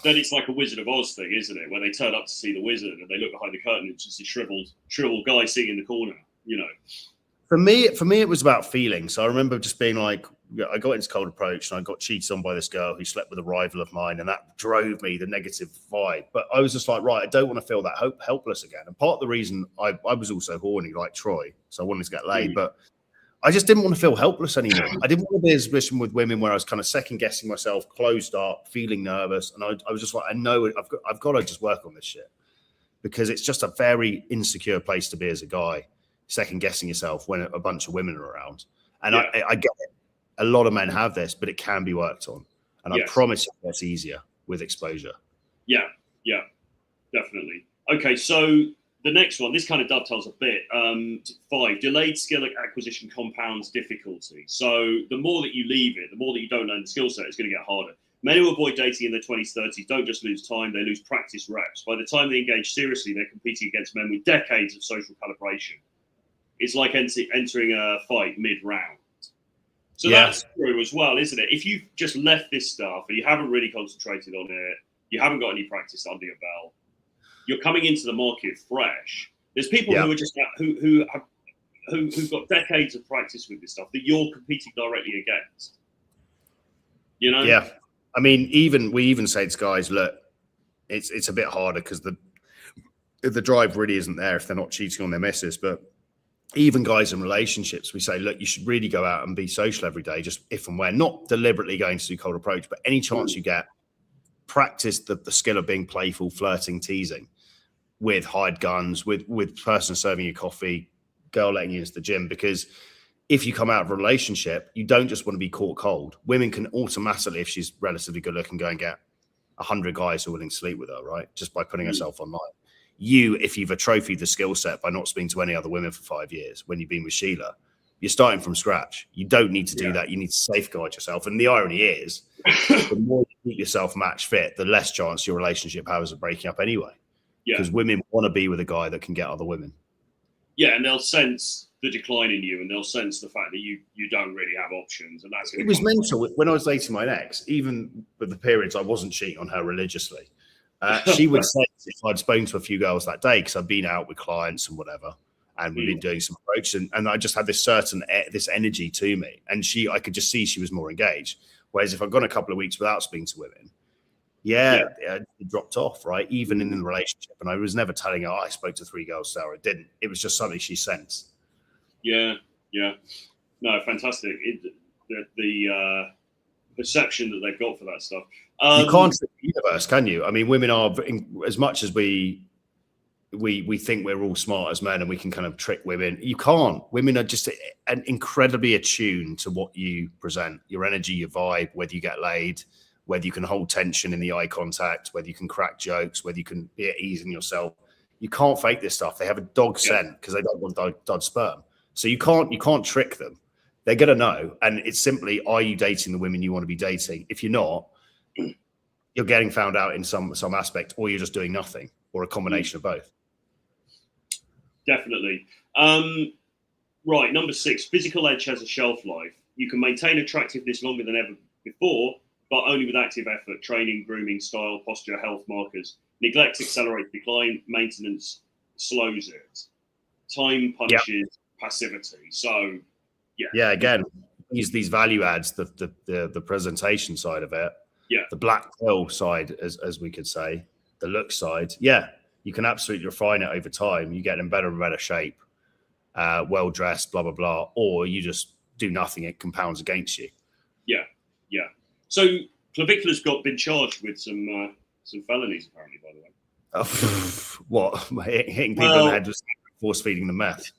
Then it's like a Wizard of Oz thing, isn't it? Where they turn up to see the wizard and they look behind the curtain and it's just a shriveled guy sitting in the corner, you know. For me, it was about feeling. So I remember just being like, I got into cold approach and I got cheated on by this girl who slept with a rival of mine, and that drove me the negative vibe. But I was just like, right, I don't want to feel that helpless again. And part of the reason I was also horny like Troy, so I wanted to get laid, but I just didn't want to feel helpless anymore. I didn't want to be in a position with women where I was kind of second guessing myself, closed up, feeling nervous, and I was just like, I know I've got to just work on this shit, because it's just a very insecure place to be as a guy. Second guessing yourself when a bunch of women are around. And I get it. A lot of men have this, but it can be worked on. And I promise it gets easier with exposure. Yeah, definitely. Okay, so the next one, this kind of dovetails a bit. 5, delayed skill acquisition compounds difficulty. So the more that you leave it, the more that you don't learn the skill set, it's going to get harder. Men who avoid dating in their 20s, 30s don't just lose time, they lose practice reps. By the time they engage seriously, they're competing against men with decades of social calibration. It's like entering a fight mid-round. So that's true as well, isn't it? If you've just left this stuff and you haven't really concentrated on it, you haven't got any practice under your belt, you're coming into the market fresh. There's people who are just who've got decades of practice with this stuff that you're competing directly against. You know? Yeah. I mean, we even say to guys, look, it's a bit harder because the drive really isn't there if they're not cheating on their missus, but even guys in relationships, we say, look, you should really go out and be social every day, just if and when, not deliberately going to do cold approach, but any chance you get, practice the skill of being playful, flirting, teasing with hired guns, with person serving you coffee, girl letting you into the gym, because if you come out of a relationship, you don't just want to be caught cold. Women can automatically, if she's relatively good looking, go and get 100 guys who are willing to sleep with her, right? Just by putting herself online. You, if you've atrophied the skill set by not speaking to any other women for 5 years, when you've been with Sheila, you're starting from scratch. You don't need to do that. You need to safeguard yourself. And the irony is, the more you keep yourself match fit, the less chance your relationship has of breaking up anyway. Because women want to be with a guy that can get other women. Yeah, and they'll sense the decline in you, and they'll sense the fact that you don't really have options, and that's it was mental when I was dating my ex. Even with the periods I wasn't cheating on her religiously, she would say if I'd spoken to a few girls that day, because I'd been out with clients and whatever, and we've been doing some approach, and I just had this certain this energy to me, and I could just see she was more engaged. Whereas if I'd gone a couple of weeks without speaking to women, it dropped off, right? Even in the relationship. And I was never telling her, I spoke to 3 girls, Sarah. Didn't. It was just something she sensed. Yeah. No, fantastic. The perception that they've got for that stuff. You can't trick the universe, can you? I mean, women are, as much as we think we're all smart as men and we can kind of trick women, you can't. Women are just incredibly attuned to what you present, your energy, your vibe, whether you get laid, whether you can hold tension in the eye contact, whether you can crack jokes, whether you can be at ease in yourself. You can't fake this stuff. They have a dog scent because they don't want dud sperm. So you can't trick them. They're going to know. And it's simply, are you dating the women you want to be dating? If you're not, you're getting found out in some aspect, or you're just doing nothing, or a combination of both. Definitely. Right, number 6, physical edge has a shelf life. You can maintain attractiveness longer than ever before, but only with active effort, training, grooming, style, posture, health markers. Neglect accelerates decline, maintenance slows it. Time punishes passivity. So, yeah. Again, use these value adds, the presentation side of it, the black pill side, as we could say, the look side. Yeah, you can absolutely refine it over time. You get in better and better shape, well dressed, blah blah blah, or you just do nothing. It compounds against you. Yeah. So Clavicula's been charged with some felonies, apparently, by the way. What? Hitting people in the head, force feeding them meth?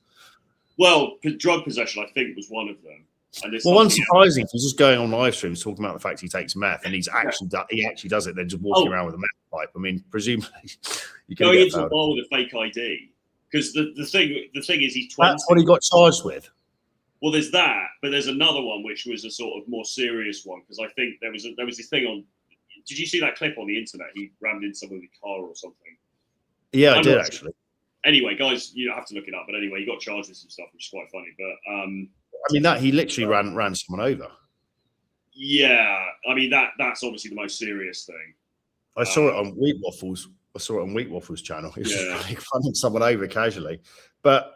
Well, drug possession, I think, was one of them. And unsurprising, if he's just going on live streams talking about the fact he takes meth, and he actually does it, then just walking around with a meth pipe. I mean, presumably you can go into a bar with a fake ID, because the thing is he's 20. That's what he got charged with. Well, there's that, but there's another one which was a sort of more serious one, because I think there was this thing on. Did you see that clip on the internet? He rammed in someone with a car or something. Yeah, I did actually. Anyway, guys, you have to look it up. But anyway, he got charged with some stuff, which is quite funny. But I mean, that he literally ran someone over. Yeah, I mean that's obviously the most serious thing. I saw it on Wheat Waffles. I saw it on Wheat Waffles channel. He was just running someone over casually, but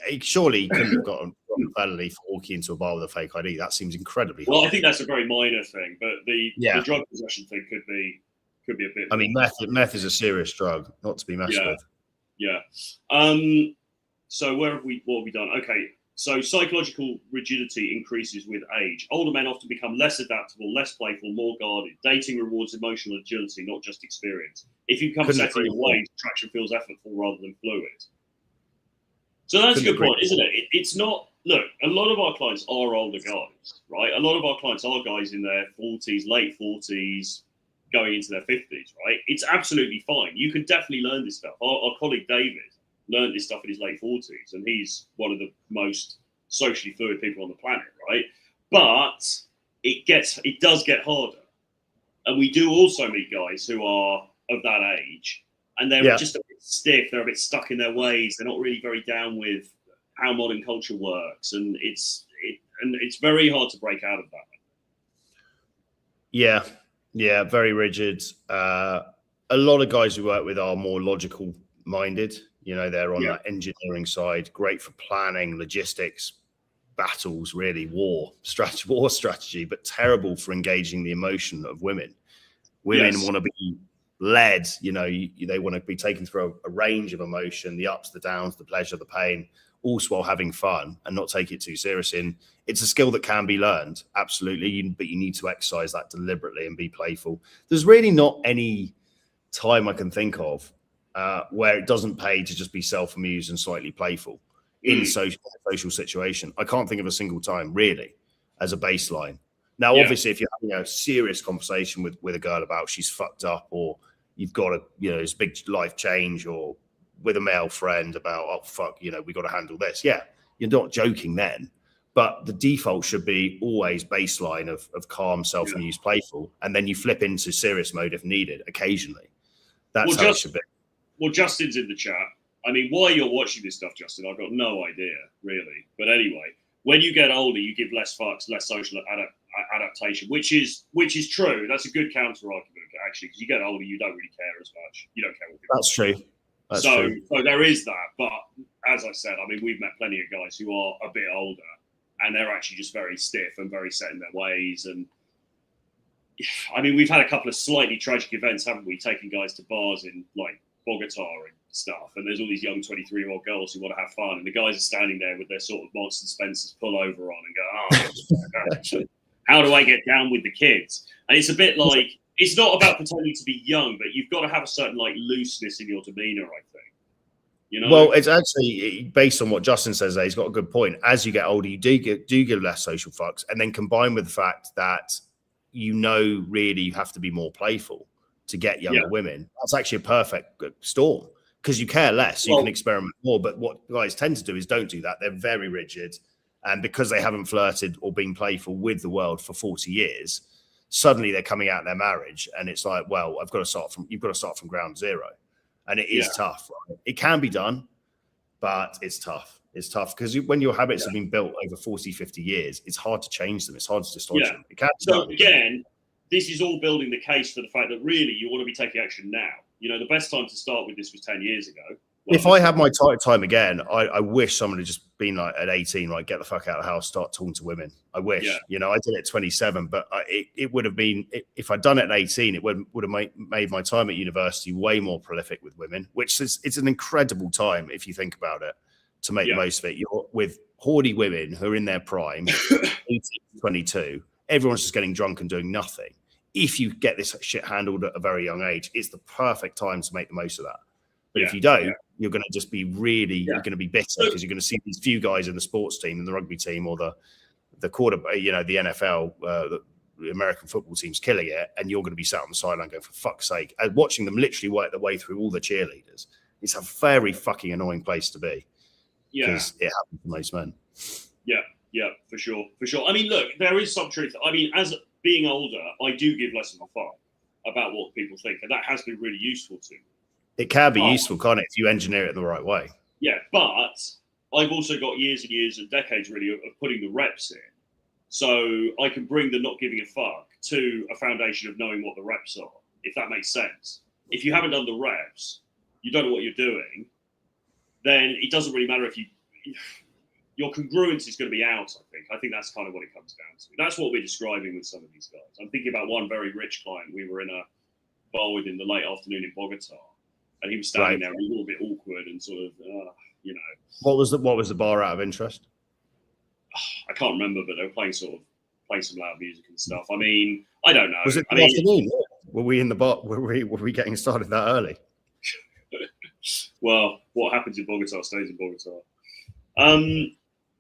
he surely couldn't have gotten a felony for walking into a bar with a fake ID. That seems incredibly hard. Well, I think that's a very minor thing, but the drug possession thing could be a bit. I mean, meth is a serious drug, not to be messed with. Yeah. So what have we done? Okay. So psychological rigidity increases with age. Older men often become less adaptable, less playful, more guarded. Dating rewards emotional agility, not just experience. If you become set in your ways, attraction feels effortful rather than fluid. So that's a good point, isn't it? It's not. Look, a lot of our clients are older guys, right? A lot of our clients are guys in their 40s, late 40s, going into their 50s, right? It's absolutely fine. You can definitely learn this stuff. Our colleague David learned this stuff in his late 40s, and he's one of the most socially fluid people on the planet, right? But it does get harder. And we do also meet guys who are of that age, and they're just a bit stiff, they're a bit stuck in their ways, they're not really very down with how modern culture works, and it's very hard to break out of that. Yeah, very rigid. A lot of guys we work with are more logical minded. You know, they're on that engineering side, great for planning, logistics, battles, really, war strategy, but terrible for engaging the emotion of women. Women want to be led, you know, they want to be taken through a range of emotion, the ups, the downs, the pleasure, the pain, also while having fun and not take it too seriously. And it's a skill that can be learned, absolutely, but you need to exercise that deliberately and be playful. There's really not any time I can think of where it doesn't pay to just be self-amused and slightly playful. in social situation. I can't think of a single time really as a baseline. Now, Yeah. obviously, if you're having a serious conversation with a girl about she's fucked up, or you've got a, there's a big life change, or with a male friend about, oh, fuck, we got to handle this. Yeah, you're not joking then. But the default should be always baseline of calm, self-amused, playful, and then you flip into serious mode if needed occasionally. That's how it should be. Well, Justin's in the chat. I mean, why you're watching this stuff, Justin, I've got no idea, really. But anyway, when you get older, you give less fucks, less social adaptation, which is true. That's a good counter argument, actually, because you get older, you don't really care as much. You don't care what people That's true. That's so, true. So there is that. But as I said, I mean, we've met plenty of guys who are a bit older, and they're actually just very stiff and very set in their ways. And I mean, we've had a couple of slightly tragic events, haven't we? Taking guys to bars in like Bogota and stuff. And there's all these young 23-year-old girls who want to have fun. And the guys are standing there with their sort of Marks and Spencer's pullover on and go, oh, how do I get down with the kids? And it's a bit like, it's not about pretending to be young, but you've got to have a certain like looseness in your demeanor, I think. Well, it's actually based on what Justin says there. He's got a good point. As you get older, you do give less social fucks, and then combined with the fact that really you have to be more playful to get younger women. That's actually a perfect storm because you care less, so you can experiment more. But what guys tend to do is don't do that. They're very rigid, and because they haven't flirted or been playful with the world for 40 years, suddenly they're coming out of their marriage, and it's like, well, you've got to start from ground zero. And it is tough. Right? It can be done, but it's tough. It's tough because when your habits have been built over 40, 50 years, it's hard to change them. It's hard to dislodge them. It can't be done. Again, this is all building the case for the fact that really you want to be taking action now. The best time to start with this was 10 years ago. If I had my time again, I wish someone had just been like at 18, like get the fuck out of the house, start talking to women. I wish, I did it at 27, but it would have been, if I'd done it at 18, it would have made my time at university way more prolific with women, which it's an incredible time if you think about it, to make the most of it. You're with horny women who are in their prime, 18, 22. Everyone's just getting drunk and doing nothing. If you get this shit handled at a very young age, it's the perfect time to make the most of that. But if you don't, you're going to just be you're going to be bitter because you're going to see these few guys in the sports team and the rugby team or the quarterback, the NFL, the American football team's killing it. And you're going to be sat on the sideline going, for fuck's sake, and watching them literally work their way through all the cheerleaders. It's a very fucking annoying place to be. Because it happens to most men. Yeah, for sure. I mean, look, there is some truth. I mean, as being older, I do give less of a fuck about what people think. And that has been really useful to me. It can be useful, can't it, if you engineer it the right way? Yeah, but I've also got years and years and decades, really, of putting the reps in. So I can bring the not giving a fuck to a foundation of knowing what the reps are, if that makes sense. If you haven't done the reps, you don't know what you're doing, then it doesn't really matter if your congruence is going to be out, I think. I think that's kind of what it comes down to. That's what we're describing with some of these guys. I'm thinking about one very rich client we were in a bar with in the late afternoon in Bogota. And he was standing there a little bit awkward and sort of, What was the bar out of interest? I can't remember, but they were playing some loud music and stuff. I mean, I don't know. Was it the afternoon? Were we in the bar? Were we getting started that early? Well, what happens in Bogota stays in Bogota.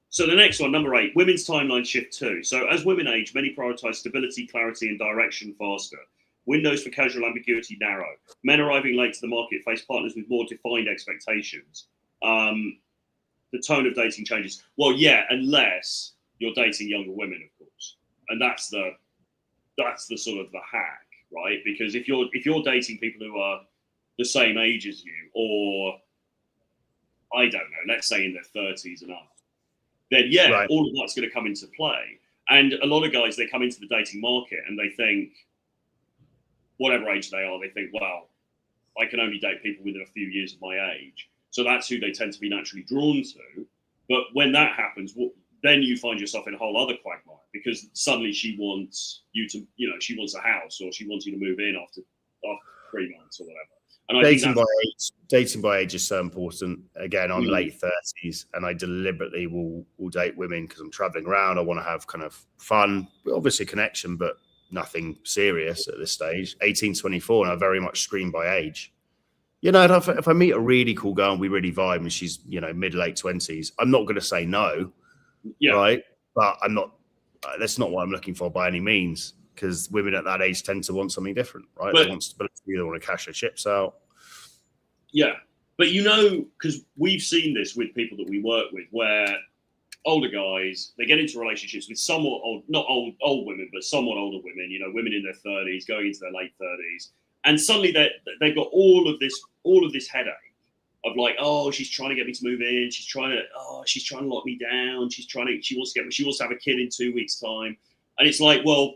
So the next one, number 8, women's timeline shift 2. So as women age, many prioritize stability, clarity, and direction faster. Windows for casual ambiguity narrow. Men arriving late to the market face partners with more defined expectations. The tone of dating changes. Well, yeah, unless you're dating younger women, of course, and that's the sort of the hack, right? Because if you're dating people who are the same age as you, or I don't know, let's say in their 30s and up, then all of that's going to come into play. And a lot of guys, they come into the dating market and they think, whatever age they are, they think, well, I can only date people within a few years of my age. So that's who they tend to be naturally drawn to. But when that happens, then you find yourself in a whole other quagmire because suddenly she wants you to, she wants a house or she wants you to move in after 3 months or whatever. And dating by age is so important. Again, I'm late 30s and I deliberately will date women because I'm traveling around. I want to have kind of fun, obviously connection, but nothing serious at this stage. 18, 24, and I very much screen by age. You know, if I meet a really cool girl and we really vibe and she's, you know, mid late 20s, I'm not going to say no, Yeah, right? But I'm not. That's not what I'm looking for by any means, because women at that age tend to want something different, right? but They want stability. They want to cash their chips out. yeah, but you know, because we've seen this with people that we work with, where older guys, they get into relationships with somewhat old, not old women, but somewhat older women. You know, women in their 30s, going into their late 30s, and suddenly they've got all of this headache of like, oh, she's trying to get me to move in. She's trying to lock me down. She wants to have a kid in 2 weeks' time, and it's like, well,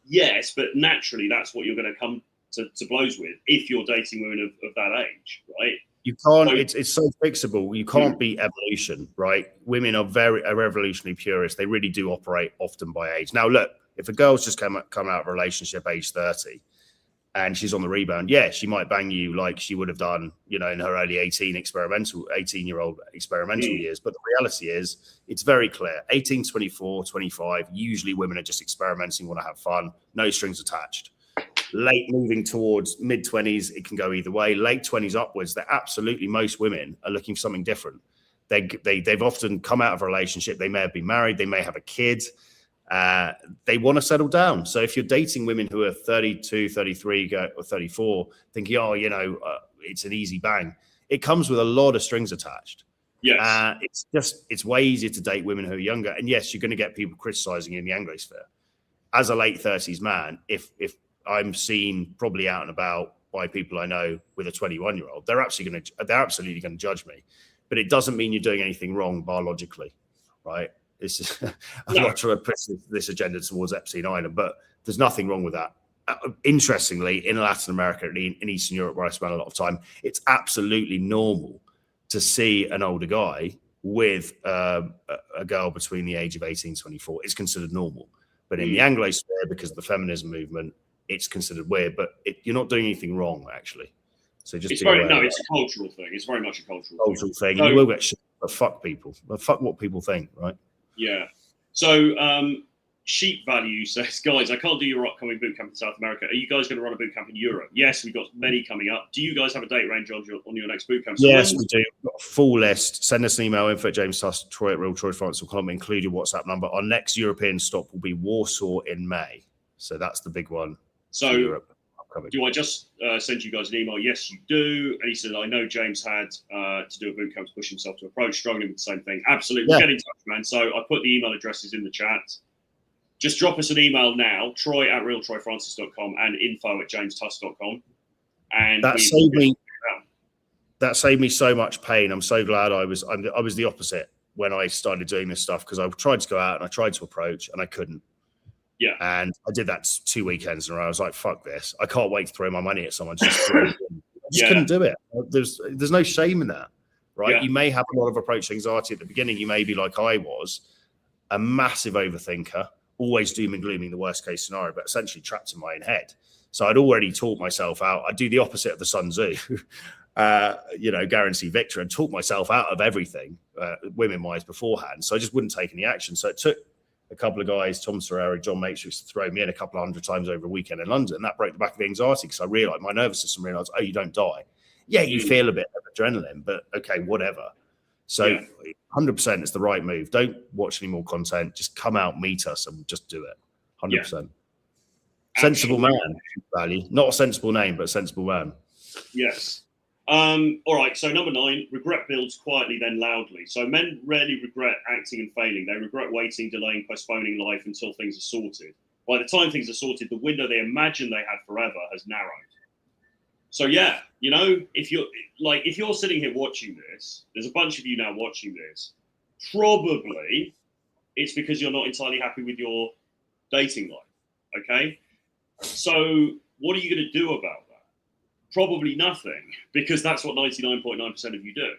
yes, but naturally, that's what you're going to come to blows with if you're dating women of that age, right? You can't. So, It's so fixable. You can't beat evolution, right? Women are revolutionary purists. They really do operate often by age. Now, look, if a girl's just come out of a relationship age 30 and she's on the rebound, yeah, she might bang you like she would have done, you know, in her early 18-year-old experimental years. But the reality is, it's very clear. 18, 24, 25, usually women are just experimenting, want to have fun, no strings attached. Late moving towards mid 20s, it can go either way. Late 20s upwards, they're absolutely, most women are looking for something different. They've often come out of a relationship. They may have been married. They may have a kid. They want to settle down. So if you're dating women who are 32, 33, or 34, thinking, oh, you know, it's an easy bang, it comes with a lot of strings attached. yes, It's way easier to date women who are younger. And yes, you're going to get people criticizing in the Anglosphere. As a late 30s man, if I'm seen probably out and about by people I know with a 21-year-old, they're absolutely going to judge me. But it doesn't mean you're doing anything wrong biologically, right? I'm not trying to push this agenda towards Epstein Island, but there's nothing wrong with that. Interestingly, in Latin America and in Eastern Europe, where I spend a lot of time, it's absolutely normal to see an older guy with a girl between the age of 18 and 24. It's considered normal. But in the Anglosphere, because of the feminism movement, it's considered weird. But you're not doing anything wrong, actually. So just it's it's a cultural thing. It's very much a cultural thing. And you will get shit, but fuck people. But fuck what people think, right? Yeah. So Sheep Value says, guys, I can't do your upcoming boot camp in South America. Are you guys going to run a boot camp in Europe? Yes, we've got many coming up. Do you guys have a date range on your next boot camp? So yes, we do. We've got a full list. Send us an email, info@james.tuss, Troy at realtroyfrance.com, include your WhatsApp number. Our next European stop will be Warsaw in May. So that's the big one. So Europe upcoming. Do I just send you guys an email? Yes, you do. And he said, I know James had to do a boot camp to push himself to approach, struggling with the same thing. Absolutely. Yeah. Get in touch, man. So I put the email addresses in the chat. Just drop us an email now, troy@realtroyfrancis.com and info@jamestuss.com. And that saved me so much pain. I'm so glad I was the opposite when I started doing this stuff, because I tried to go out and I tried to approach and I couldn't. Yeah. And I did that 2 weekends in a row. I was like, fuck this. I can't wait to throw my money at someone. Just couldn't do it. There's no shame in that, right? Yeah. You may have a lot of approach anxiety at the beginning. You may be like I was, a massive overthinker, always doom and glooming the worst case scenario, but essentially trapped in my own head. So I'd already taught myself out. I'd do the opposite of the Sun Tzu, guarantee victory, and talk myself out of everything, women-wise, beforehand. So I just wouldn't take any action. So it took a couple of guys, Tom Serrera, John Matrix, to throw me in a couple of hundred times over a weekend in London. And that broke the back of the anxiety, because I realized, my nervous system realized, oh, you don't die. Yeah, you feel a bit of adrenaline, but okay, whatever. So 100% it's the right move. Don't watch any more content. Just come out, meet us, and just do it. 100%. Sensible man, value. Not a sensible name, but a sensible man. Yes. All right. So number 9, regret builds quietly, then loudly. So men rarely regret acting and failing. They regret waiting, delaying, postponing life until things are sorted. By the time things are sorted, the window they imagined they had forever has narrowed. So yeah, if you're sitting here watching this, there's a bunch of you now watching this. Probably it's because you're not entirely happy with your dating life. Okay. So what are you going to do about that? Probably nothing, because that's what 99.9% of you do.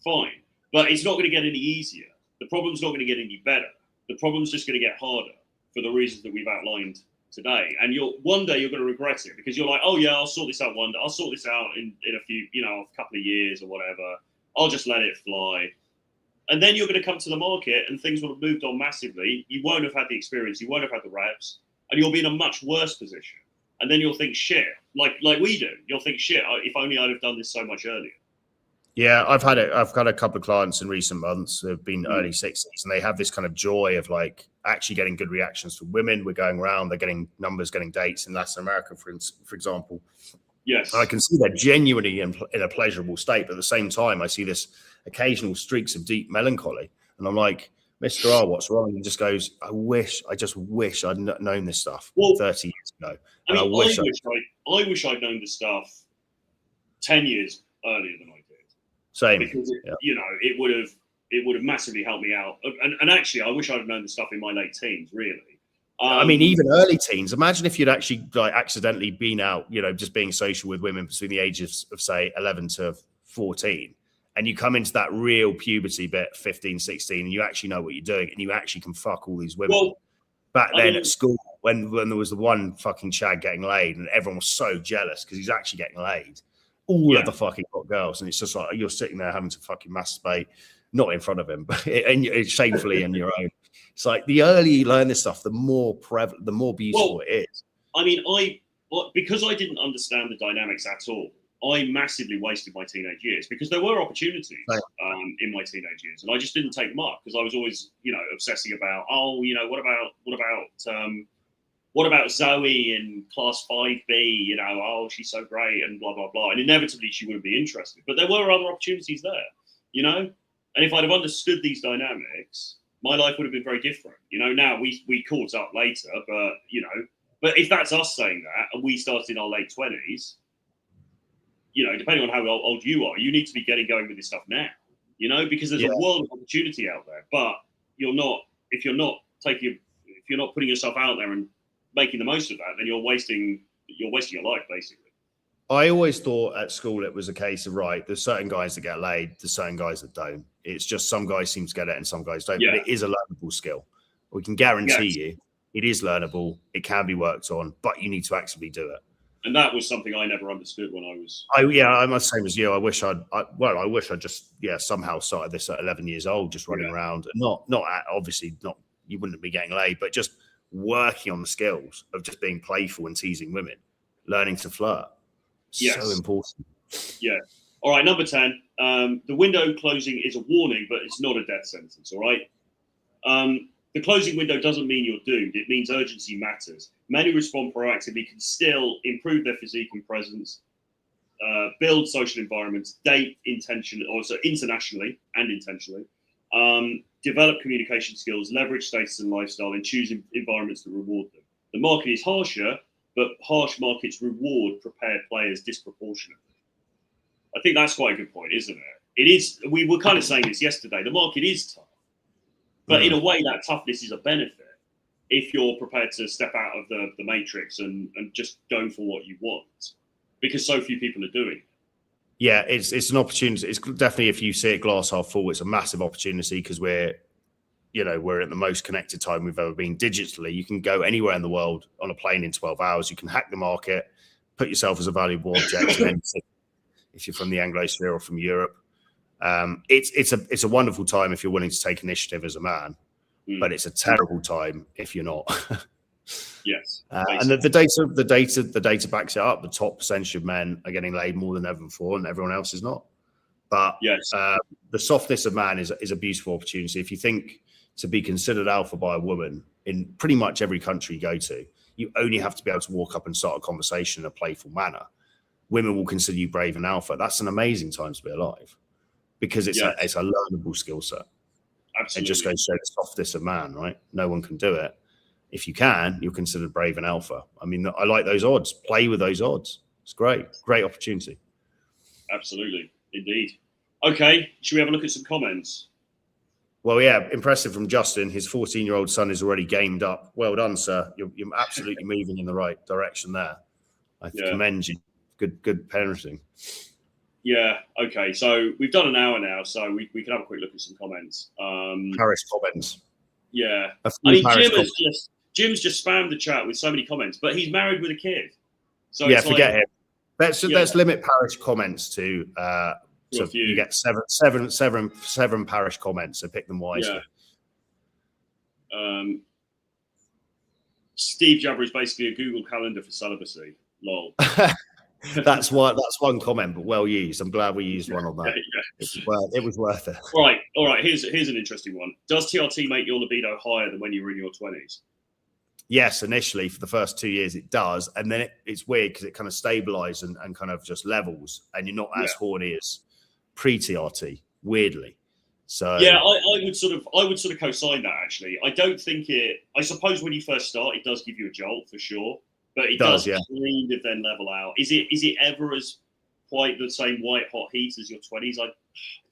Fine. But it's not going to get any easier. The problem's not going to get any better. The problem's just going to get harder for the reasons that we've outlined today. And one day you're going to regret it, because you're like, oh yeah, I'll sort this out one day. I'll sort this out in a few, a couple of years or whatever. I'll just let it fly. And then you're going to come to the market and things will have moved on massively. You won't have had the experience. You won't have had the reps, and you'll be in a much worse position. and then you'll think shit, like we do. You'll think shit. If only I'd have done this so much earlier. Yeah, I've had a couple of clients in recent months who have been early 60s, and they have this kind of joy of like actually getting good reactions from women. We're going around, they're getting numbers, getting dates in Latin America, for example. Yes. And I can see they're genuinely in a pleasurable state, but at the same time, I see this occasional streaks of deep melancholy, and I'm like, Mr. R, what's wrong? And he just goes, I just wish I'd known this stuff 30 years ago. I mean, I wish I'd known this stuff 10 years earlier than I did. Same. Because it would have massively helped me out. And actually, I wish I'd have known the stuff in my late teens, really. I mean, even early teens. Imagine if you'd actually like accidentally been out, just being social with women between the ages of say 11 to 14. And you come into that real puberty bit, 15, 16, and you actually know what you're doing, and you actually can fuck all these women. Well, back then at school, when there was the one fucking shag getting laid, and everyone was so jealous because he's actually getting laid. All of the fucking hot girls, and it's just like you're sitting there having to fucking masturbate, not in front of him, but shamefully in your own. It's like the earlier you learn this stuff, the more prevalent, the more beautiful it is. I mean, because I didn't understand the dynamics at all, I massively wasted my teenage years because there were opportunities in my teenage years, and I just didn't take them up because I was always, obsessing about, what about Zoe in class 5B? She's so great and blah blah blah, and inevitably she wouldn't be interested. But there were other opportunities there, and if I'd have understood these dynamics, my life would have been very different. Now we caught up later, but if that's us saying that, and we started in our late 20s. Depending on how old you are, you need to be getting going with this stuff now, because there's a world of opportunity out there. But if you're not putting yourself out there and making the most of that, then you're wasting your life, basically. I always thought at school it was a case of, right, there's certain guys that get laid, there's certain guys that don't. It's just some guys seem to get it and some guys don't. Yeah. But it is a learnable skill. We can guarantee you it is learnable. It can be worked on, but you need to actually do it. And that was something I never understood when I was. I'm the same as you. I wish I'd just somehow started this at 11 years old, just running around. Obviously not. You wouldn't be getting laid, but just working on the skills of just being playful and teasing women, learning to flirt. So important. Yeah. All right. Number 10. The window closing is a warning, but it's not a death sentence. All right. The closing window doesn't mean you're doomed. It means urgency matters. Men who respond proactively can still improve their physique and presence, build social environments, date internationally and intentionally, develop communication skills, leverage status and lifestyle, and choose environments that reward them. The market is harsher, but harsh markets reward prepared players disproportionately. I think that's quite a good point, isn't it? It is. We were kind of saying this yesterday. The market is tough. But in a way, that toughness is a benefit if you're prepared to step out of the matrix and just go for what you want, because so few people are doing it. Yeah, it's an opportunity. It's definitely, if you see it glass half full, it's a massive opportunity because we're at the most connected time we've ever been digitally. You can go anywhere in the world on a plane in 12 hours. You can hack the market, put yourself as a valuable object, and if you're from the Anglosphere or from Europe. It's a wonderful time if you're willing to take initiative as a man, but it's a terrible time if you're not. Yes, and the data backs it up. The top percentage of men are getting laid more than ever before, and everyone else is not. But the softness of man is a beautiful opportunity. If you think to be considered alpha by a woman in pretty much every country you go to, you only have to be able to walk up and start a conversation in a playful manner. Women will consider you brave and alpha. That's an amazing time to be alive. Because it's a learnable skill set. Absolutely. It just goes to show the softness of man, right? No one can do it. If you can, you're considered brave and alpha. I mean, I like those odds. Play with those odds. It's great. Great opportunity. Absolutely. Indeed. Okay. Should we have a look at some comments? Well, yeah. Impressive from Justin. His 14-year-old son is already gamed up. Well done, sir. You're absolutely moving in the right direction there. I commend you. Good parenting. Yeah. Okay. So we've done an hour now, so we can have a quick look at some comments. Parish comments. Yeah. I mean, Jim's just spammed the chat with so many comments, but he's married with a kid. So forget him. Let's limit parish comments to so you get seven parish comments. So pick them wisely. Yeah. Steve Jabber is basically a Google Calendar for celibacy. Lol. That's one comment, but well used. I'm glad we used one on that. It was worth it. All right. Here's an interesting one. Does TRT make your libido higher than when you were in your 20s? Yes, initially for the first 2 years it does, and then it's weird because it kind of stabilizes and kind of just levels, and you're not as horny as pre-TRT. Weirdly, so yeah, I would sort of co-sign that actually. I don't think it. I suppose when you first start, it does give you a jolt for sure, but it does kind of then level out. Is it ever as quite the same white hot heat as your 20s? I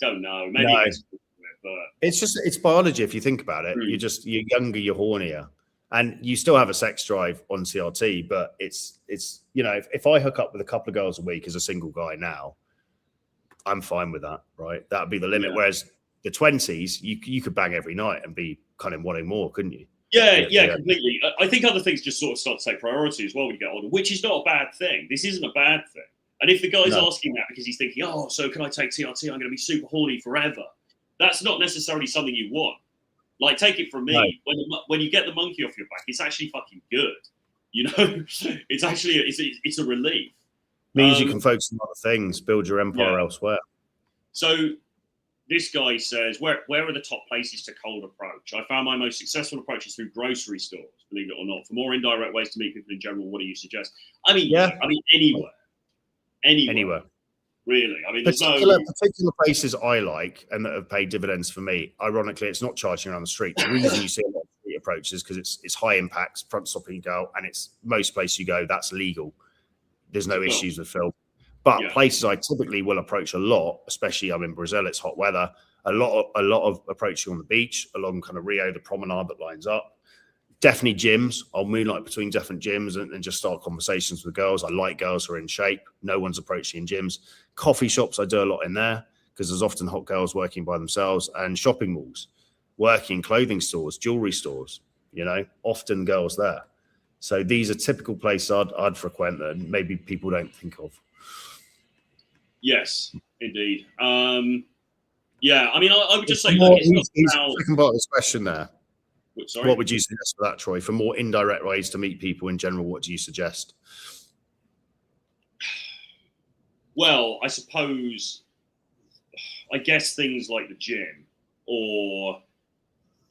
don't know. Maybe no. But it's biology if you think about it. You're younger, you're hornier. And you still have a sex drive on CRT, but it's if I hook up with a couple of girls a week as a single guy now, I'm fine with that, right? That would be the limit. Yeah. Whereas the 20s, you could bang every night and be kind of wanting more, couldn't you? Yeah, completely. I think other things just sort of start to take priority as well when you get older, which is not a bad thing. This isn't a bad thing. And if the guy's asking that because he's thinking, oh, so can I take TRT? I'm going to be super horny forever. That's not necessarily something you want. Like, take it from me, when you get the monkey off your back, it's actually fucking good. You know, it's actually it's a relief. Means you can focus on other things, build your empire elsewhere. So this guy says, where are the top places to cold approach? I found my most successful approaches through grocery stores, believe it or not. For more indirect ways to meet people in general, what do you suggest? I mean, anywhere. Really, I mean, particular places I like and that have paid dividends for me. Ironically, it's not charging around the street. The reason you see a lot of street approaches because it's high impact, front stopping go, and it's most places you go that's legal. There's no issues with film, but places I typically will approach a lot, especially I'm in Brazil. It's hot weather. A lot of approaching on the beach along kind of Rio, the promenade that lines up. Definitely gyms. I'll moonlight between different gyms and just start conversations with girls. I like girls who are in shape. No one's approaching in gyms. Coffee shops, I do a lot in there because there's often hot girls working by themselves, and shopping malls, working clothing stores, jewelry stores, often girls there. So these are typical places I'd frequent that maybe people don't think of. Yes, indeed. I mean, I would just say, second part of this question there. Sorry? What would you suggest for that, Troy? For more indirect ways to meet people in general, what do you suggest? Well, I guess things like the gym, or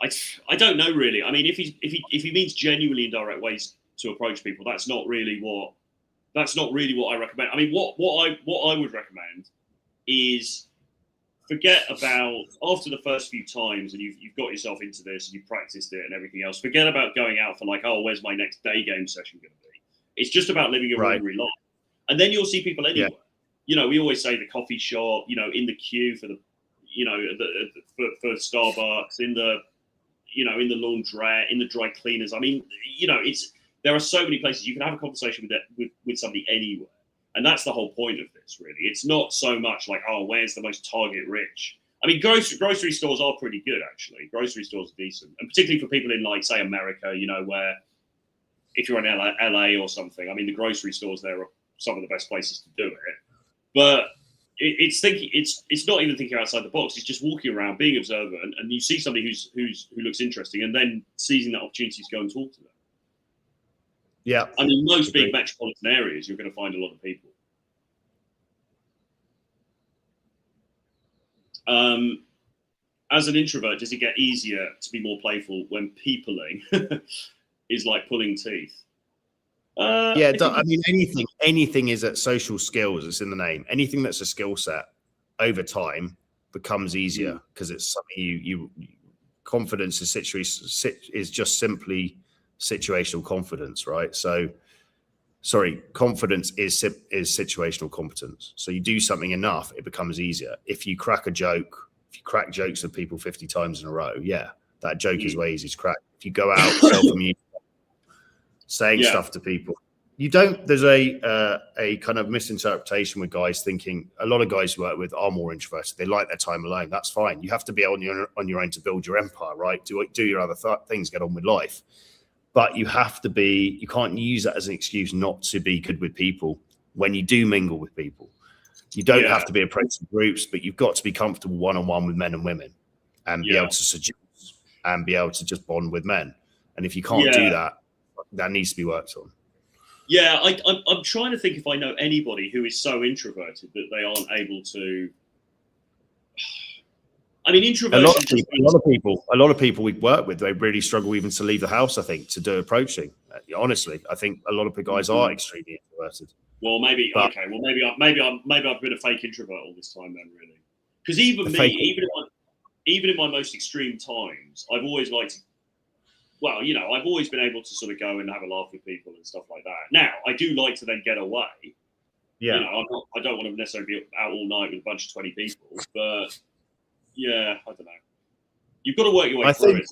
I don't know really. I mean, if he means genuinely indirect ways to approach people, that's not really what I recommend. I mean, what I would recommend is forget about, after the first few times and you've got yourself into this and you've practiced it and everything else, forget about going out for like, oh, where's my next day game session going to be? It's just about living your ordinary life. And then you'll see people anywhere. Yeah. We always say the coffee shop, in the queue for the, for Starbucks, in the, in the laundrette, in the dry cleaners. I mean, there are so many places you can have a conversation with somebody anywhere. And that's the whole point of this, really. It's not so much like, oh, where's the most target rich? I mean, grocery stores are pretty good, actually. Grocery stores are decent. And particularly for people in, like, say, America, where if you're in LA or something, I mean, the grocery stores there are some of the best places to do it. But it's not even thinking outside the box. It's just walking around, being observant, and you see somebody who looks interesting and then seizing that opportunity to go and talk to them. Yeah. I mean, most big metropolitan areas, you're going to find a lot of people. As an introvert, does it get easier to be more playful when peopling is like pulling teeth? I mean, anything is at social skills. It's in the name. Anything that's a skill set over time becomes easier because it's something you confidence is just simply situational confidence, right? So, confidence is situational competence. So you do something enough, it becomes easier. If you crack jokes with people 50 times in a row, that joke is way easy to crack. If you go out self-amused, saying stuff to people, you don't. There's a kind of misinterpretation with guys thinking a lot of guys you work with are more introverted. They like their time alone. That's fine. You have to be on your own to build your empire, right? Do your other things, get on with life. But you can't use that as an excuse not to be good with people when you do mingle with people. You don't have to be approaching groups, but you've got to be comfortable one-on-one with men and women and be able to suggest and be able to just bond with men. And if you can't do that, that needs to be worked on. Yeah, I'm trying to think if I know anybody who is so introverted that they aren't able to. I mean, introversion. A lot of people we work with, they really struggle even to leave the house. I think to do approaching. Honestly, I think a lot of the guys are extremely introverted. Well, maybe maybe I've been a fake introvert all this time then, really. Because even in my most extreme times, I've always liked to. Well, I've always been able to sort of go and have a laugh with people and stuff like that. Now, I do like to then get away. Yeah. I don't want to necessarily be out all night with a bunch of 20 people, but yeah, I don't know. You've got to work your way through it.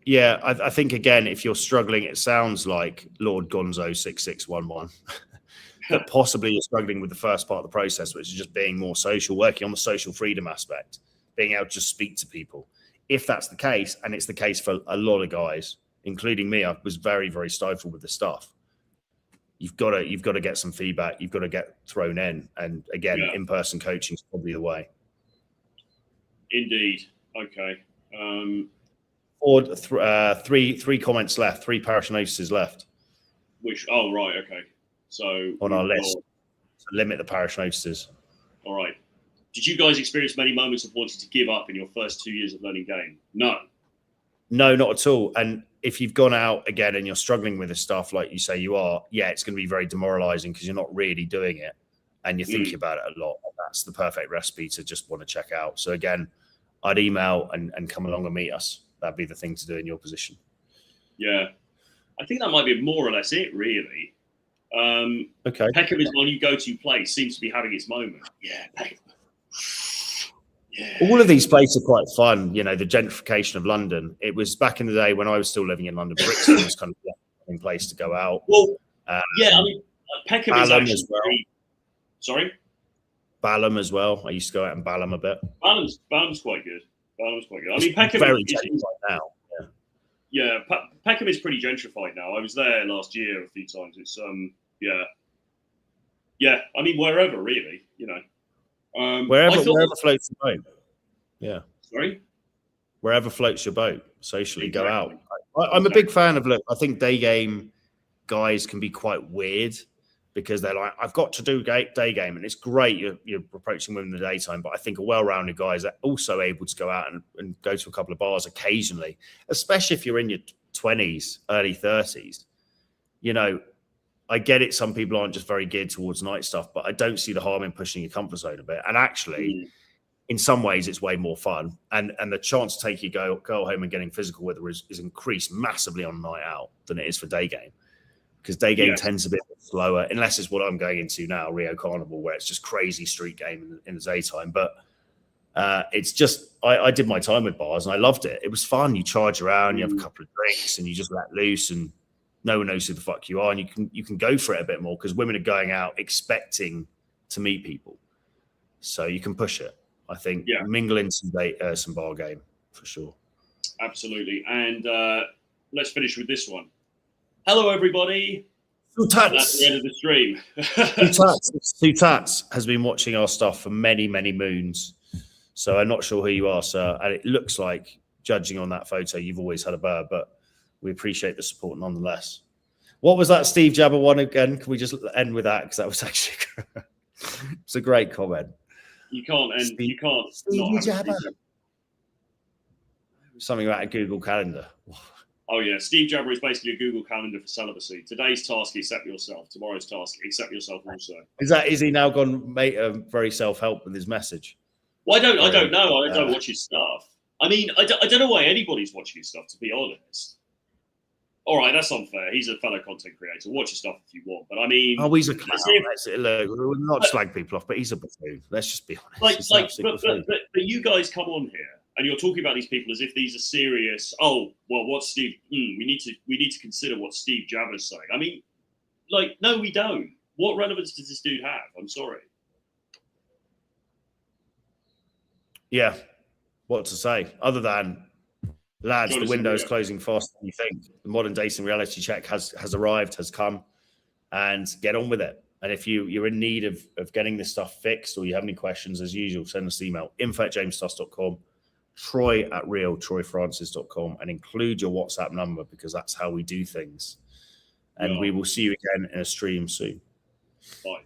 Yeah, I think, again, if you're struggling, it sounds like Lord Gonzo 6611, that possibly you're struggling with the first part of the process, which is just being more social, working on the social freedom aspect, being able to just speak to people. If that's the case, and it's the case for a lot of guys, including me, I was very, very stifled with the stuff. You've got to get some feedback. You've got to get thrown in, and again, in-person coaching is probably the way. Indeed. Okay. Three comments left. 3 parish notices left. Which? Oh, right. Okay. So on our list, to limit the parish notices. All right. Did you guys experience many moments of wanting to give up in your first 2 years of learning game? No, not at all. And if you've gone out again and you're struggling with this stuff, like you say you are, it's going to be very demoralizing because you're not really doing it and you're thinking about it a lot. That's the perfect recipe to just want to check out. So again, I'd email and come along and meet us. That'd be the thing to do in your position. Yeah. I think that might be more or less it, really. Okay. Peckham is my new go-to place. Seems to be having its moment. Yeah, Peckham. Yeah. All of these places are quite fun. The gentrification of London. It was back in the day when I was still living in London. Brixton was kind of the place to go out. Well, I mean, Peckham is actually. As well. Sorry. Balham as well. I used to go out in Balham a bit. Balham's quite good. I mean, Peckham very gentrified now. Yeah, Peckham is pretty gentrified now. I was there last year a few times. It's yeah. I mean, wherever really, wherever floats your boat. Yeah. Sorry. Wherever floats your boat, socially go out. I'm a big fan of. Look, I think day game guys can be quite weird because they're like, I've got to do day game, and it's great you're approaching women in the daytime. But I think a well-rounded guy is also able to go out and go to a couple of bars occasionally, especially if you're in your 20s, early 30s. I get it. Some people aren't just very geared towards night stuff, but I don't see the harm in pushing your comfort zone a bit. And actually, in some ways, it's way more fun. And the chance to take your girl home and getting physical with her is increased massively on night out than it is for day game. Because day game tends a bit slower, unless it's what I'm going into now, Rio Carnival, where it's just crazy street game in the daytime. But it's just, I did my time with bars and I loved it. It was fun. You charge around, you have a couple of drinks and you just let loose and no one knows who the fuck you are. And you can go for it a bit more because women are going out expecting to meet people. So you can push it. I think mingle in some bar game for sure. Absolutely. And let's finish with this one. Hello, everybody. That's the end of the stream. Sutats has been watching our stuff for many, many moons. So I'm not sure who you are, sir. And it looks like, judging on that photo, you've always had a bird, but we appreciate the support nonetheless. What was that Steve Jabber one again? Can we just end with that? Because that was actually it's a great comment. You can't end. You can't. Steve Jabber. Something about a Google Calendar. Oh yeah, Steve Jabber is basically a Google Calendar for celibacy. Today's task, accept yourself. Tomorrow's task, accept yourself also. Is he now gone very self-help with his message? Well, I don't know. I don't watch his stuff. I mean, I don't know why anybody's watching his stuff, to be honest. All right, that's unfair. He's a fellow content creator. Watch his stuff if you want. But I mean... Oh, he's a clown. Look, we'll not slag people off, but he's a buffoon. Let's just be honest. But you guys come on here and you're talking about these people as if these are serious. Oh, well, what's Steve? We need to consider what Steve Jabber's saying. I mean, no, we don't. What relevance does this dude have? I'm sorry. Yeah, what to say other than, lads, the window is closing faster than you think. The modern dating reality check has arrived, has come, and get on with it. And if you're in need of getting this stuff fixed or you have any questions, as usual, send us an email, info@jamestuss.com, troy@realtroyfrancis.com, and include your WhatsApp number because that's how we do things. and Yeah. we will see you again in a stream soon. Bye.